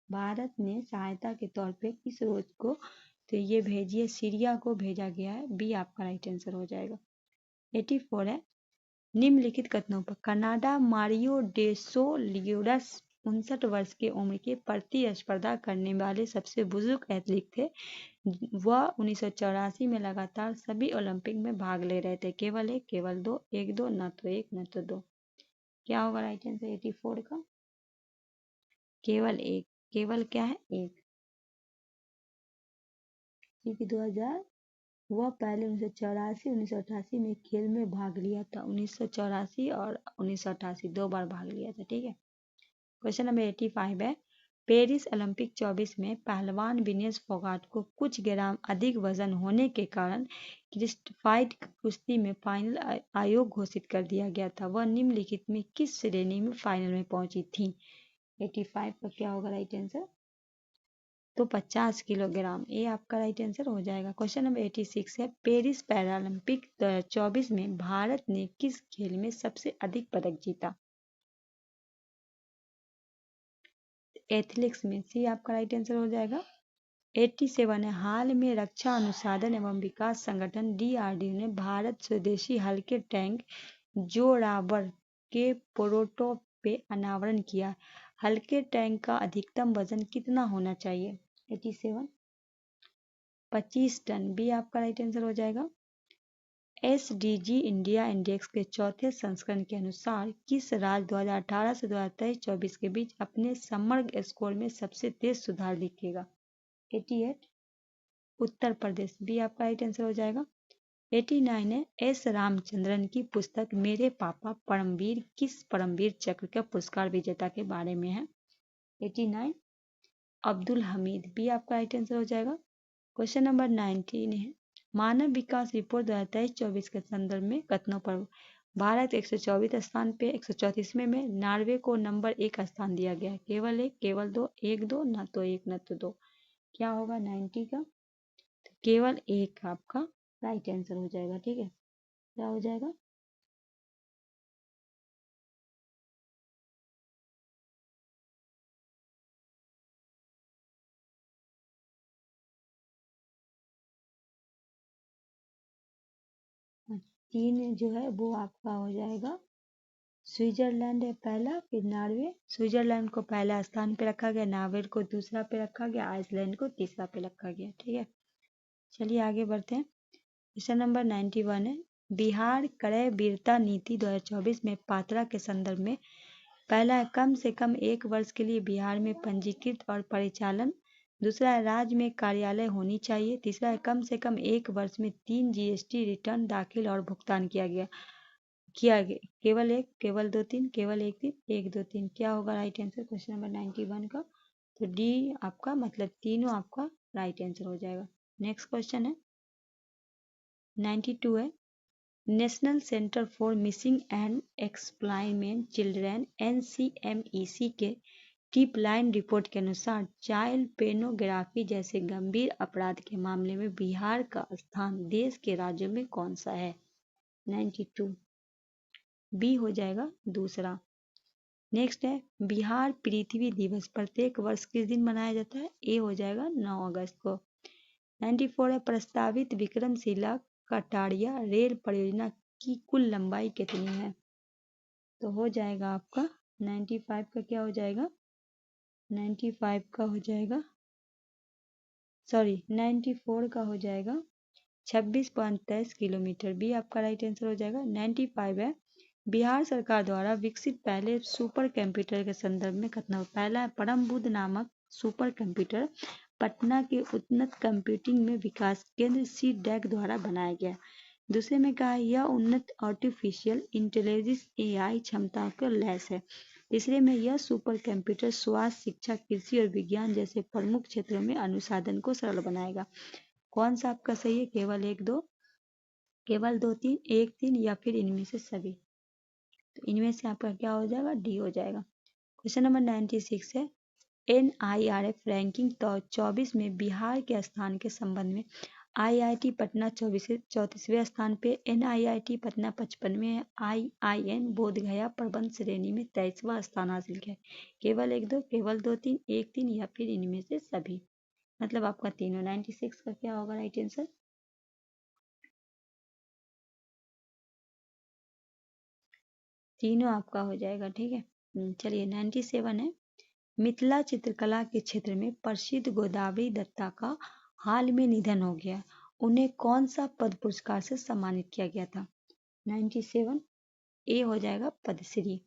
भारत ने सहायता के तौर पे किस रोज को, तो ये भेजी है, सीरिया को भेजा गया है। बी आपका राइट आंसर हो जाएगा। 84 है, निम्नलिखित कथनों पर कनाडा मारियो डेसोलियोरस 59 वर्ष की उम्र के प्रतिस्पर्धा करने वाले सबसे बुजुर्ग एथलीट थे। वह 1984 में लगातार सभी ओलंपिक में भाग ले रहे थे। केवल एक, केवल दो, एक दो, न तो एक न तो दो। क्या होगा राइट आंसर 84 का? केवल एक। केवल क्या है? एक। क्योंकि 2000 वह पहले 1984 1988 में खेल में भाग लिया था। 1984 और 1988 दो बार भाग लिया था। ठीक है। क्वेश्चन नंबर 85 है, पेरिस ओलंपिक 24 में पहलवान विनेश फोगाट को कुछ ग्राम अधिक वजन होने के कारण क्रिस्टफाइड कुश्ती में फाइनल आयोग घोषित कर दिया गया था। वह निम्नलिखित में किस श्रेणी में फाइनल में पहुंची थी? 85 का क्या होगा राइट आंसर? तो 50 किलोग्राम। ये आपका राइट आंसर हो जाएगा। क्वेश्चन नंबर 86 है, पेरिस पैरालंपिक 2024 में भारत ने किस खेल में सबसे अधिक पदक जीता? एथलेटिक्स में। सी आपका राइट आंसर हो जाएगा। 87 है, हाल में रक्षा अनुसंधान एवं विकास संगठन DRDO ने भारत स्वदेशी हल्के टैंक जोरावर के प्रोटोटाइप पे अनावरण किया। हल्के टैंक का अधिकतम वजन कितना होना चाहिए? 87 25 टन। बी आपका राइट आंसर हो जाएगा। SDG इंडिया इंडेक्स के चौथे संस्करण के अनुसार किस राज्य 2018 से 2023-24 के बीच अपने समग्र स्कोर में सबसे तेज सुधार दिखेगा? 88 उत्तर प्रदेश, बी आपका राइट आंसर हो जाएगा। 89 है एस रामचंद्रन की पुस्तक मेरे पापा परमवीर किस परमवीर चक्र का पुरस्कार विजेता के बारे में है? 89 अब्दुल हमीद, बी आपका राइट आंसर हो जाएगा। क्वेश्चन नंबर 19 है मानव विकास रिपोर्ट 2023-24 के संदर्भ में कथनों पर भारत 124 स्थान पे 134वें में नॉर्वे को नंबर 1 स्थान दिया गया है। केवल एक, केवल दो, एक दो, ना तो एक ना तो दो, क्या होगा 90 का? तो केवल एक आपका राइट आंसर हो जाएगा। ठीक है, क्या हो जाएगा? तीन जो है वो आपका हो जाएगा स्विट्जरलैंड है पहला, फिर नॉर्वे। स्विट्जरलैंड को पहला स्थान पे रखा गया, नॉर्वे को दूसरा पे रखा गया, आइसलैंड को तीसरा पे रखा गया। ठीक है, चलिए आगे बढ़ते हैं। क्वेश्चन नंबर 91 है बिहार क्रय वीरता नीति 2024 में पात्रा के संदर्भ में पहला है कम से कम 1 वर्ष के लिए बिहार में पंजीकृत और परिचालन। दूसरा है राज्य में कार्यालय होनी चाहिए। तीसरा है कम से कम 1 वर्ष में 3 GST रिटर्न दाखिल और भुगतान किया गया केवल एक, केवल दो, तीन, केवल एक तीन, एक दो तीन, क्या होगा राइट आंसर क्वेश्चन नंबर 91 का? तो डी आपका मतलब तीनों आपका राइट आंसर हो जाएगा। नेक्स्ट क्वेश्चन है 92 है national centre for missing and exploitment children NCMEC के टिप लाइन रिपोर्ट के अनुसार चाइल्ड पोर्नोग्राफी जैसे गंभीर अपराध के मामले में बिहार का स्थान देश के राज्यों में कौन सा है? 92 बी हो जाएगा दूसरा। नेक्स्ट है बिहार पृथ्वी दिवस प्रत्येक वर्ष किस दिन मनाया जाता है? ए हो जाएगा 9 अगस्त को। 94 है प्रस्तावित विक्रमशिला कटारिया रेल परियोजना की कुल लंबाई कितनी है? तो हो जाएगा आपका 95 का क्या हो जाएगा? 95 का हो जाएगा 94 का हो जाएगा 26.23 किलोमीटर, बी आपका राइट आंसर हो जाएगा। 95 है बिहार सरकार द्वारा विकसित पहले सुपर कंप्यूटर के संदर्भ में कथन पहला है परम बुद्ध नामक सुपर कंप्यूटर पटना के उन्नत कंप्यूटिंग में विकास केंद्र CDEC द्वारा बनाया गया। दूसरे में कहा यह उन्नत आर्टिफिशियल इंटेलिजेंस AI क्षमताओं का लैस है। तीसरे में यह सुपर कंप्यूटर स्वास्थ्य शिक्षा कृषि और विज्ञान जैसे प्रमुख क्षेत्रों में अनुसंधान को सरल बनाएगा। कौन सा आपका सही है? केवल एक दो, केवल दो तीन, एक तीन, या फिर इनमें से सभी? तो इनमें से आपका क्या हो जाएगा? डी हो जाएगा। क्वेश्चन नंबर 96 है NIRF रैंकिंग 24 में बिहार के स्थान के संबंध में IIT पटना 34वें स्थान पे, NIIT पटना 55वें है, IIN बोधगया प्रबंध श्रेणी में 23वां स्थान हासिल किया। केवल एक दो, केवल दो तीन, एक तीन, या फिर इनमें से सभी? मतलब आपका तीनों। 96 का क्या होगा राइट आंसर? तीनों आपका हो जाएगा। ठीक है, चलिए 97 है मिथिला चित्रकला के क्षेत्र में प्रसिद्ध गोदावरी दत्ता का हाल में निधन हो गया, उन्हें कौन सा पद्म पुरस्कार से सम्मानित किया गया था? 97 ए हो जाएगा पद्मश्री।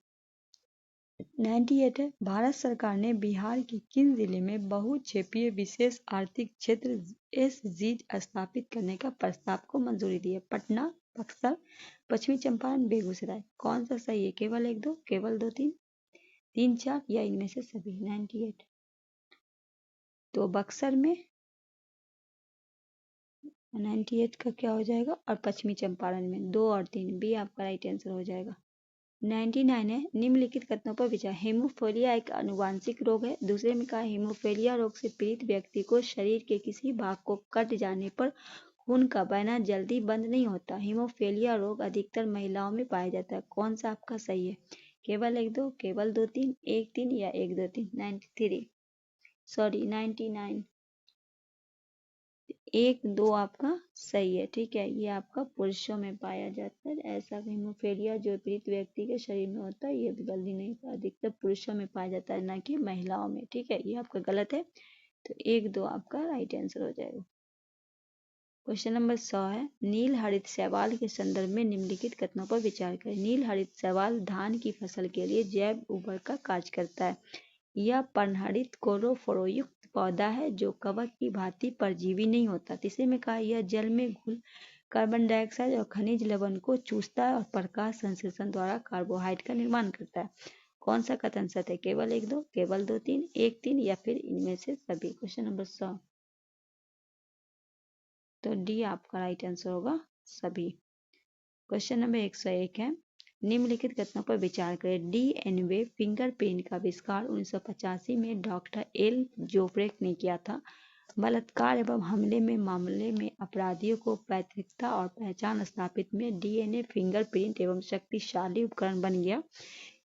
98 है भारत सरकार ने बिहार के किन जिले में बहुक्षेत्रीय विशेष आर्थिक क्षेत्र SZID स्थापित करने का प्रस्ताव को मंजूरी दी है? पटना, बक्सर, पश्चिमी चंपारण, बेगूसराय, कौन सा सही है? केवल एक दो, केवल दो तीन, तीन चार, या इनमें से सभी? 98 तो बक्सर में 98 का क्या हो जाएगा, और पश्चिमी चंपारण में 2 और 3, बी आपका राइट आंसर हो जाएगा। 99 है निम्नलिखित कथनों पर विचार हेमोफीलिया एक आनुवांशिक रोग है। दूसरे में कहा हेमोफीलिया रोग से पीड़ित व्यक्ति को शरीर के किसी भाग को कट जाने पर खून का बहना जल्दी बंद नहीं होता। हेमोफीलिया रोग अधिकतर महिलाओं में पाया जाता है। कौन सा आपका सही है? केवल एक दो, केवल दो तीन, एक तीन, या एक दो तीन? 99 एक दो आपका सही है। ठीक है, ये आपका पुरुषों में पाया जाता है। ऐसा हेमोफीलिया जो पीड़ित व्यक्ति के शरीर में होता है, ये जल्दी नहीं होता, अधिकतर पुरुषों में पाया जाता है, ना कि महिलाओं में। ठीक है, ये आपका गलत है। तो एक दो आपका राइट आंसर हो जाएगा। क्वेश्चन नंबर 100 है, नील हरित शैवाल के संदर्भ में निम्नलिखित कथनों पर विचार करें। नील हरित शैवाल धान की फसल के लिए जैव उर्वरक का कार्य करता है। यह पर्णहरित क्लोरोफोरयुक्त पौधा है जो कवक की भांति परजीवी नहीं होता। तीसरे में कहा, यह जल में घुल कार्बन डाइऑक्साइड और खनिज लवण को चूसता है और प्रकाश संश्लेषण द्वारा कार्बोहाइड्रेट का निर्माण करता है। कौन सा कथन सत्य है? केवल 1 2, केवल 2 3, 1 3 या फिर इनमें से सभी। क्वेश्चन नंबर 100, तो डी आपका राइट आंसर होगा, सभी। क्वेश्चन नंबर 101 है, निम्नलिखित कथनों पर विचार करें। डीएनए फिंगरप्रिंट का आविष्कार 1985 में डॉक्टर एल जोफ्रेक ने किया था। बलात्कार एवं हमले में मामले में अपराधियों को पैतृकता और पहचान स्थापित में डीएनए फिंगरप्रिंट एवं शक्तिशाली उपकरण बन गया।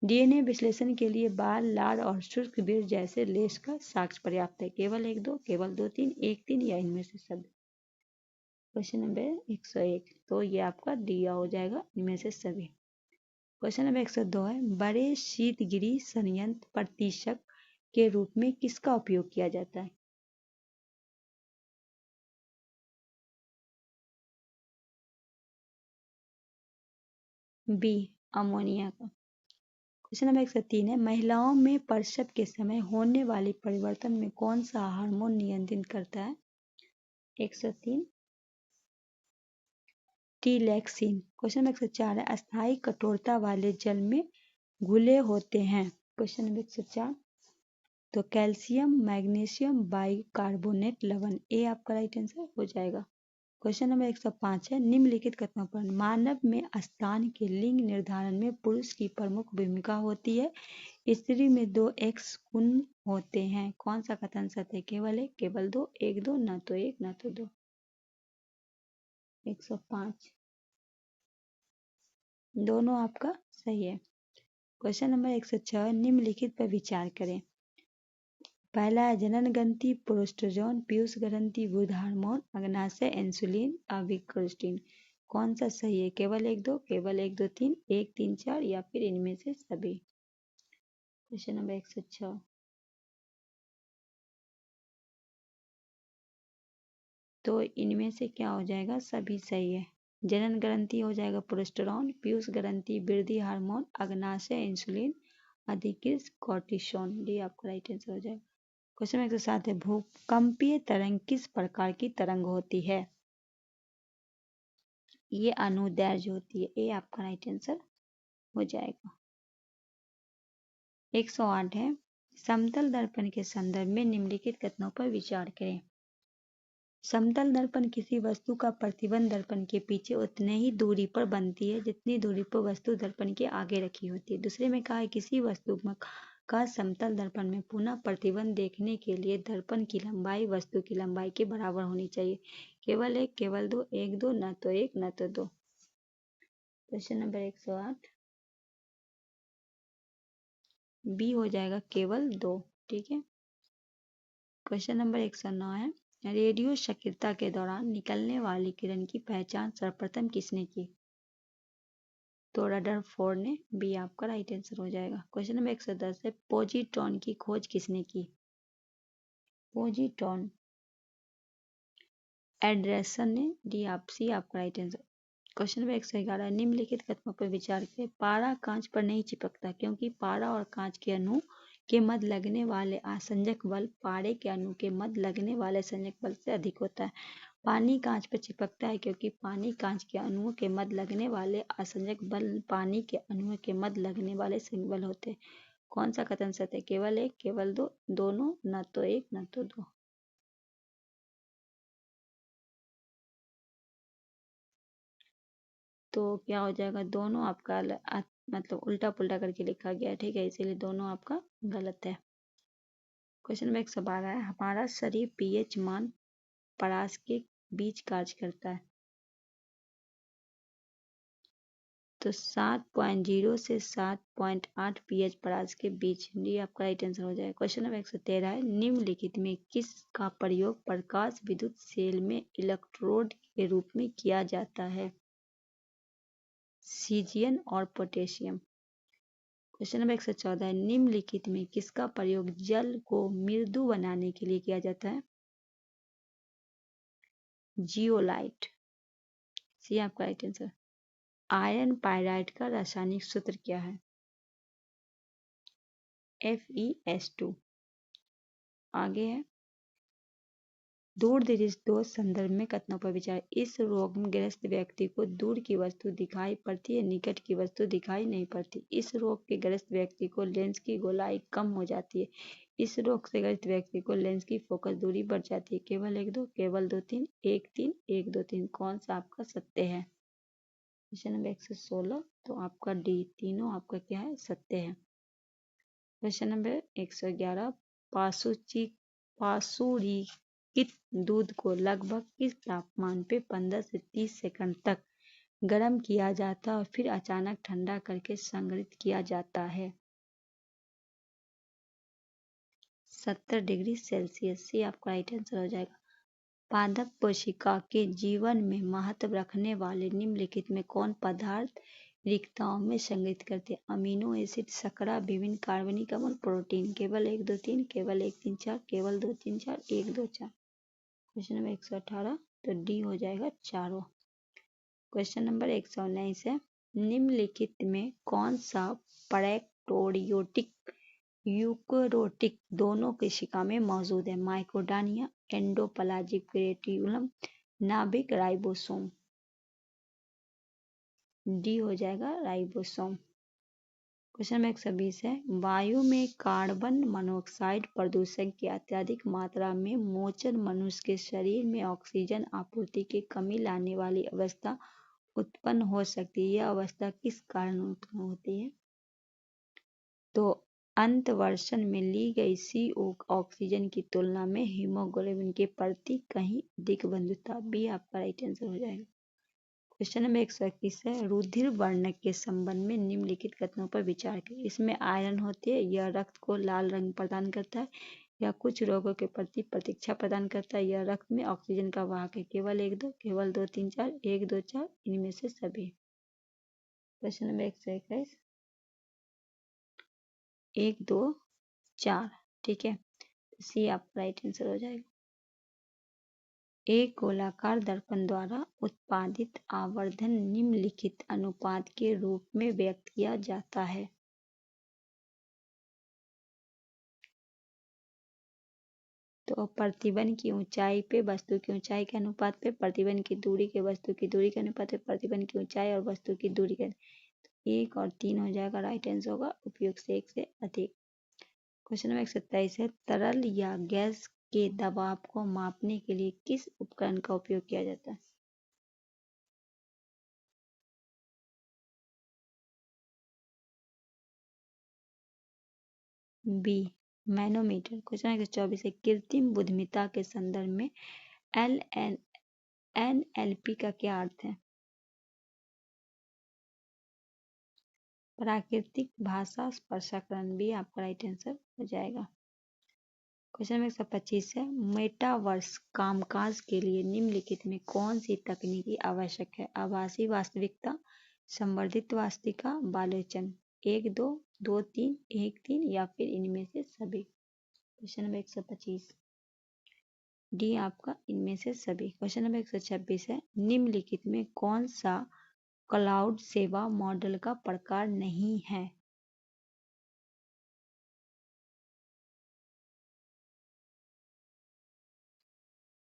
डीएनए विश्लेषण के लिए बाल, लार और शुष्क बीज जैसे लेस का साक्ष्य पर्याप्त है। केवल 1 2, केवल 2 3, 1 3 या इनमें से सभी। क्वेश्चन नंबर 101, तो ये आपका डी हो जाएगा, इनमें से सभी। क्वेश्चन नंबर 102 है, बड़े शीतगिरी संयंत्र प्रतिशक के रूप में किसका उपयोग किया जाता है? बी, अमोनिया का। क्वेश्चन नंबर 103 है, महिलाओं में प्रसव के समय होने वाली परिवर्तन में कौन सा हार्मोन नियंत्रित करता है? 103, टीलैक्सिन। क्वेश्चन नंबर 104 है, अस्थायी कठोरता वाले जल में घुले होते हैं। क्वेश्चन नंबर 104, तो कैल्शियम, मैग्नीशियम, बाइकार्बोनेट लवण। ए आपका राइट आंसर हो जाएगा। क्वेश्चन नंबर 105 है, निम्नलिखित कथनों पर मानव में स्तन के लिंग निर्धारण में पुरुष की प्रमुख भूमिका होती है। स्त्री में 2 एक्स गुण होते हैं। कौन सा कथन सत्य है? केवल 1, केवल 2, 1 2, न तो 1 न तो 2। 105, दोनों आपका सही है। क्वेश्चन नंबर 106, निम्नलिखित पर विचार करें। पहला है, जनन ग्रंथि प्रोस्टोजोन, पीयूष ग्रंथि बुध हार्मोन, अग्नाशय इंसुलिन, अविक्रोस्टिन। कौन सा सही है? केवल 1 2, केवल 1 2 3, 1 3 4 या फिर इनमें से सभी। क्वेश्चन नंबर 106, तो इनमें से क्या हो जाएगा? सभी सही है। जनन ग्रंथि हो जाएगा प्रोस्टेरोन, पीयूष ग्रंथि वृद्धि हार्मोन, अग्नाशय इंसुलिन, अधिकृत कॉर्टिसोन। डी आपका राइट आंसर हो जाएगा। क्वेश्चन 107 है, भूकंपीय तरंग किस प्रकार की तरंग होती है? ये अनुदैर्ध्य होती है। ए आपका राइट आंसर हो जाएगा। 108 है, समतल दर्पण के संदर्भ में निम्नलिखित कथनों पर विचार करें। समतल दर्पण किसी वस्तु का प्रतिबिंब दर्पण के पीछे उतने ही दूरी पर बनती है जितनी दूरी पर वस्तु दर्पण के आगे रखी होती है। दूसरे में कहा है, किसी वस्तु का समतल दर्पण में पुनः प्रतिबिंब देखने के लिए दर्पण की लंबाई वस्तु की लंबाई के बराबर होनी चाहिए। केवल 1, केवल 2, 1 2, न तो 1 न तो 2। क्वेश्चन नंबर 108, बी हो जाएगा, केवल 2। ठीक है। क्वेश्चन नंबर 109 है, रेडियो सक्रियता के दौरान निकलने वाली किरण की पहचान सर्वप्रथम किसने की? तो रदरफोर्ड ने। बी आपका राइट आंसर हो जाएगा। क्वेश्चन नंबर 110 है, पोजिट्रॉन की खोज किसने की? पोजिट्रॉन, एंडरसन ने। डी आप सी आपका राइट आंसर। क्वेश्चन नंबर 111, निम्नलिखित कथनों पर विचार करें। पारा कांच पर नहीं चिपकता क्योंकि पारा और कांच के अणु के मध्य लगने वाले आसंजक बल पारे के अणु के मध्य लगने वाले संजक बल से अधिक होता है। पानी कांच पर चिपकता है क्योंकि पानी कांच के अणुओं के मध्य लगने वाले आसंजक बल पानी के अणुओं के मध्य लगने वाले संजक बल होते हैं। कौन सा कथन सत्य है? केवल 1, केवल 2, दोनों, न तो 1 न तो 2। तो क्या हो जाएगा? दोनों आपका मतलब उल्टा पुल्टा करके लिखा गया है। ठीक है, इसीलिए दोनों आपका गलत है। क्वेश्चन नंबर 112 है, हमारा शरीर पीएच मान परास के बीच कार्य करता है। तो 7.0 से 7.8 पीएच परास के बीच। डी आपका राइट आंसर हो जाएगा। क्वेश्चन नंबर 113 है, निम्नलिखित में किस का प्रयोग प्रकाश विद्युत सेल में इलेक्ट्रोड के रूप में किया जाता है? सीजियम और पोटेशियम। क्वेश्चन नंबर 114 है, निम्नलिखित में किसका प्रयोग जल को मृदु बनाने के लिए किया जाता है? जियोलाइट, सी आपका राइट आंसर। आयरन पाइराइड का रासायनिक सूत्र क्या है? FeS2। आगे है दूर दृष्टि दोष संदर्भ में कथनों पर विचार। इस रोग में ग्रस्त व्यक्ति को दूर की वस्तु दिखाई पड़ती है, निकट की वस्तु दिखाई नहीं पड़ती। इस रोग के ग्रस्त व्यक्ति को लेंस की गोलाई कम हो जाती है। इस रोग से ग्रस्त व्यक्ति को लेंस की फोकस दूरी बढ़ जाती है। केवल 1-2, केवल 2-3, 1-3, 1-2-3। कौन सा आपका सत्य है? Question number 116। तो आपका डी, तीनों आपका क्या है? सत्य है। Question number 111। पासूरिकित दूध को लगभग किस तापमान पे 15 से 30 सेकंड तक गर्म किया जाता है और फिर अचानक ठंडा करके संग्रहित किया जाता है? 70 डिग्री सेल्सियस। से आपका राइट आंसर हो जाएगा। पादप कोशिका के जीवन में महत्व रखने वाले निम्नलिखित में कौन पदार्थ रिक्ताओं में संग्रहित करते हैं? अमीनो एसिड, शर्करा, विभिन्न कार्बनिक अम्ल, प्रोटीन। केवल 1-2-3, केवल 1-3-4, केवल 2-3-4, 1-2-4। Question number 118। तो डी हो जाएगा चारों। क्वेश्चन नंबर 119 है निम्नलिखित में कौन सा प्रोकैरियोटिक यूकेरियोटिक दोनों कोशिका में मौजूद है? माइटोकॉन्ड्रिया, एंडोप्लाज्मिक रेटिकुलम, नाभिक, राइबोसोम। डी हो जाएगा राइबोसोम। क्वेश्चन नंबर 120 है वायु में कार्बन मोनोऑक्साइड प्रदूषण की अत्यधिक मात्रा में मोचन मनुष्य के शरीर में ऑक्सीजन आपूर्ति की कमी लाने वाली अवस्था उत्पन्न हो सकती है। यह अवस्था किस कारण उत्पन्न होती है? तो अंतवर्षण में ली गई CO ऑक्सीजन की तुलना में हीमोग्लोबिन के प्रति कहीं अधिक बंधुता। बी आपका राइट आंसर हो जाएगा। क्वेश्चन नंबर 121 है रुधिर वर्णक के संबंध में निम्नलिखित कथनों पर विचार करें। इसमें आयरन होती है, यह रक्त को लाल रंग प्रदान करता है, यह कुछ रोगों के प्रति प्रतिरक्षा प्रदान करता है, यह रक्त में ऑक्सीजन का वाहक है। केवल 1-2, केवल 2-3-4, 1-2-4, इनमें से सभी। Question number 121, 1-2-4। ठीक है, सी आपका राइट आंसर हो जाएगा। एक गोलाकार दर्पण द्वारा उत्पादित आवर्धन निम्नलिखित अनुपात के रूप में व्यक्त किया जाता है। तो प्रतिबिंब की ऊंचाई पे वस्तु की ऊंचाई के अनुपात पे, प्रतिबिंब की दूरी के वस्तु की दूरी के अनुपात पे, प्रतिबिंब की ऊंचाई और वस्तु की दूरी के 1 और 3 हो जाएगा राइट आंसर होगा। उपयुक्त से 1 से अधिक। क्वेश्चन नंबर 127 है तरल या गैस के दबाव को मापने के लिए किस उपकरण का उपयोग किया जाता है? B manometer. क्वेश्चन नंबर 124 है कृत्रिम बुद्धिमत्ता के संदर्भ में NLP का क्या अर्थ है? प्राकृतिक भाषा प्रसंस्करण। भी आपका राइट आंसर हो जाएगा। क्वेश्चन नंबर 125 है मेटावर्स कामकाज के लिए निम्नलिखित में कौन सी तकनीकी आवश्यक है? आभासी वास्तविकता, संवर्धित वास्तविकता, बालोचन। 1-2, 2-3, 1-3 या फिर इनमें से सभी। क्वेश्चन नंबर 125 डी आपका इनमें से सभी। क्वेश्चन नंबर 126 है निम्नलिखित में कौन सा क्लाउड सेवा मॉडल का प्रकार नहीं है?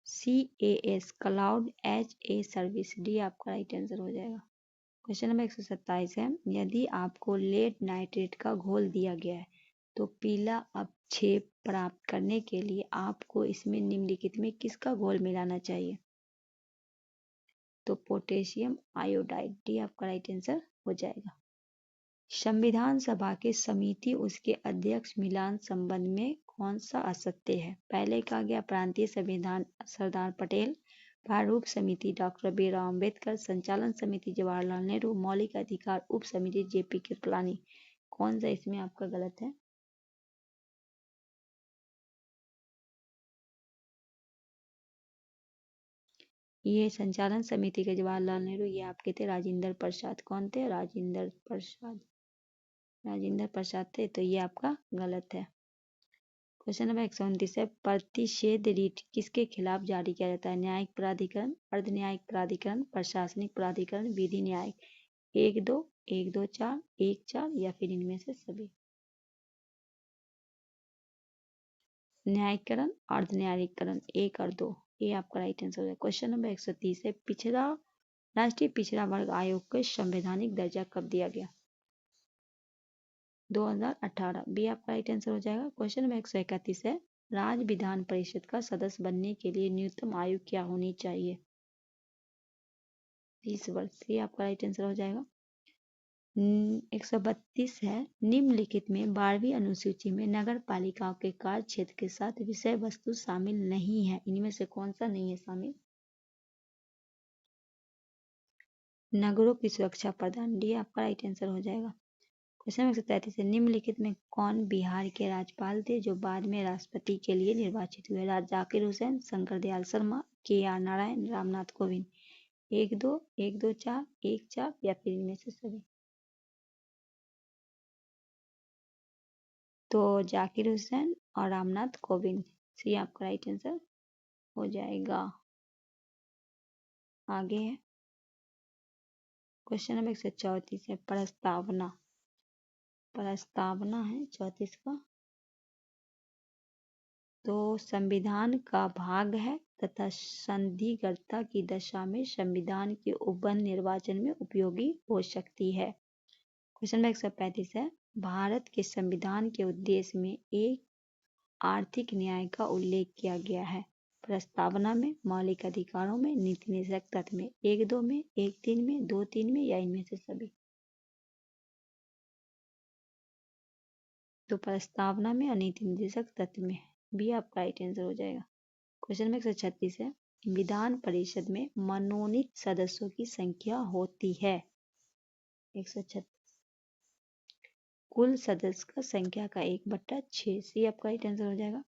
CaaS cloud as a service. D आपका राइट आंसर हो जाएगा। क्वेश्चन नंबर 127 है यदि आपको लेड नाइट्रेट का घोल दिया गया है तो पीला अपक्षेप प्राप्त करने के लिए आपको इसमें निम्नलिखित में किसका घोल मिलाना चाहिए? तो पोटेशियम आयोडाइड। डी आपका राइट आंसर हो जाएगा। संविधान सभा के समिति उसके अध्यक्ष मिलान संबंध में कौन सा असत्य है? पहले कहा गया प्रांतीय संविधान सरदार पटेल, प्रारूप समिति डॉक्टर बी आर अम्बेडकर, संचालन समिति जवाहरलाल नेहरू, मौलिक अधिकार उप समिति JP कृपलानी। कौन सा इसमें आपका गलत है? ये संचालन समिति के जवाहरलाल नेहरू, ये आपके थे राजेंद्र प्रसाद। कौन थे? राजेंद्र प्रसाद। राजेंद्र प्रसाद थे, तो ये आपका गलत है। क्वेश्चन नंबर 129 है, प्रतिषेध रीट किसके खिलाफ जारी किया जाता है? न्यायिक प्राधिकरण, अर्ध न्यायिक प्राधिकरण, प्रशासनिक प्राधिकरण, विधि न्यायिक। 1 2 1 2 4 1 4 या फिर इनमें से सभी। न्यायिकरण, अर्ध न्यायिकरण, 1 और 2, ये आपका राइट आंसर हो जाएगा। क्वेश्चन नंबर 130 है, राष्ट्रीय पिछड़ा वर्ग आयोग को संवैधानिक दर्जा कब दिया गया? 2018, बी आपका राइट आंसर हो जाएगा। क्वेश्चन नंबर 131 है, राज्य विधान परिषद का सदस्य बनने के लिए न्यूनतम आयु क्या होनी चाहिए? 30 वर्ष, ये आपका राइट आंसर हो जाएगा। 132 है, निम्नलिखित में 12वीं अनुसूची में नगर पालिकाओं के कार्य क्षेत्र के साथ विषय वस्तु शामिल नहीं है, इनमें से कौन सा नहीं है शामिल? नगरों की सुरक्षा प्रदान, डी आपका राइट आंसर हो जाएगा। क्वेश्चन नंबर 133 है, निम्नलिखित में कौन बिहार के राज्यपाल थे जो बाद में राष्ट्रपति के लिए निर्वाचित हुए? जाकिर हुसैन, शंकर दयाल शर्मा, KR नारायण, रामनाथ कोविंद। 1 2 1 2 4 1 4 या फिर इनमें से सभी। तो जाकिर हुसैन और रामनाथ कोविंद, सी आपका राइट आंसर हो जाएगा। आगे है क्वेश्चन नंबर 134 है, प्रस्तावना है 34 का। तो संविधान का भाग है तथा संदिग्धता की दशा में संविधान के उपबंध निर्वाचन में उपयोगी हो सकती है। क्वेश्चन नंबर 135 है, भारत के संविधान के उद्देश्य में एक आर्थिक न्याय का उल्लेख किया गया है? प्रस्तावना में, मौलिक अधिकारों में, नीति निर्देशक तत्व में। 1 2 में, 1 3 में, 2 3 में या इनमें से सभी। तो प्रस्तावना में और नीति निर्देशक तत्व में, भी आपका राइट आंसर हो जाएगा। क्वेश्चन नंबर 136 है, विधान परिषद में मनोनीत सदस्यों की संख्या होती है? 136, कुल सदस्य का संख्या का 1/6, सी आपका राइट आंसर हो जाएगा।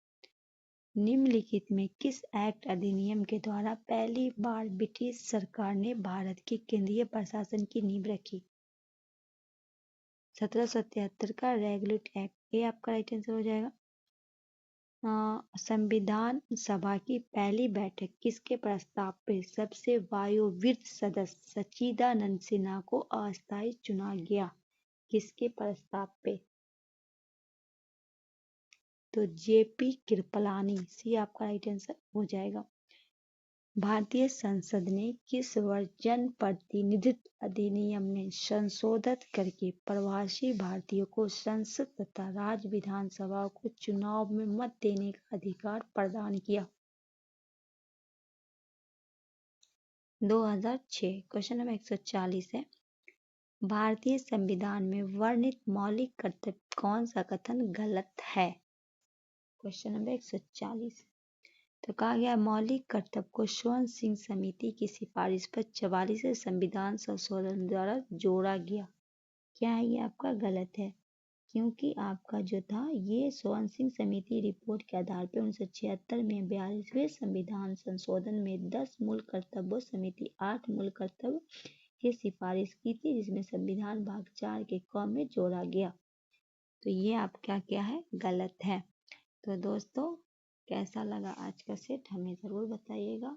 निम्नलिखित में किस एक्ट अधिनियम के द्वारा पहली बार ब्रिटिश सरकार ने भारत के केंद्रीय प्रशासन की नींव रखी? 1773 का रेगुलेट एक्ट, ये आपका राइट आंसर हो जाएगा। संविधान सभा की पहली बैठक किसके प्रस्ताव पे सबसे वयोवृद्ध सदस्य सच्चिदानंद सिन्हा को अस्थायी चुना गया? किसके प्रस्ताव पे? तो JP कृपलानी, सी आपका राइट आंसर हो जाएगा। भारतीय संसद ने किस वर्ष जन प्रतिनिधित्व अधिनियम में संशोधन करके प्रवासी भारतीयों को संसद तथा राज्य विधानसभाओं को चुनाव में मत देने का अधिकार प्रदान किया? 2006। क्वेश्चन नंबर 140 है, भारतीय संविधान में वर्णित मौलिक कर्तव्य कौन सा कथन गलत है? क्वेश्चन नंबर 140, तो कहा गया मौलिक कर्तव्य को स्वर्ण सिंह समिति की सिफारिश पर 44वें संविधान संशोधन द्वारा जोड़ा गया। क्या है ये आपका गलत है, क्योंकि आपका जो था ये स्वर्ण सिंह समिति रिपोर्ट के आधार पर 1976 में 42वें संविधान संशोधन में 10 मूल कर्तव्यों समिति 8 मूल कर्तव्य की सिफारिश की थी, जिसमें संविधान भाग 4 के क में जोड़ा गया। तो ये आपका क्या है, गलत है। तो दोस्तों कैसा लगा आज का सेट हमें ज़रूर बताइएगा।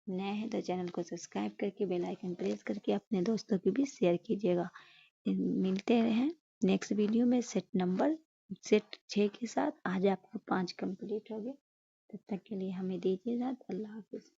नए हैं तो चैनल को सब्सक्राइब करके बेल आइकन प्रेस करके अपने दोस्तों की भी शेयर कीजिएगा। मिलते हैं नेक्स्ट वीडियो में सेट 6 के साथ। आज आपका 5 कंप्लीट हो गया। तब तक के लिए हमें दीजिए इजाज़त। अल्लाह हाफिज़।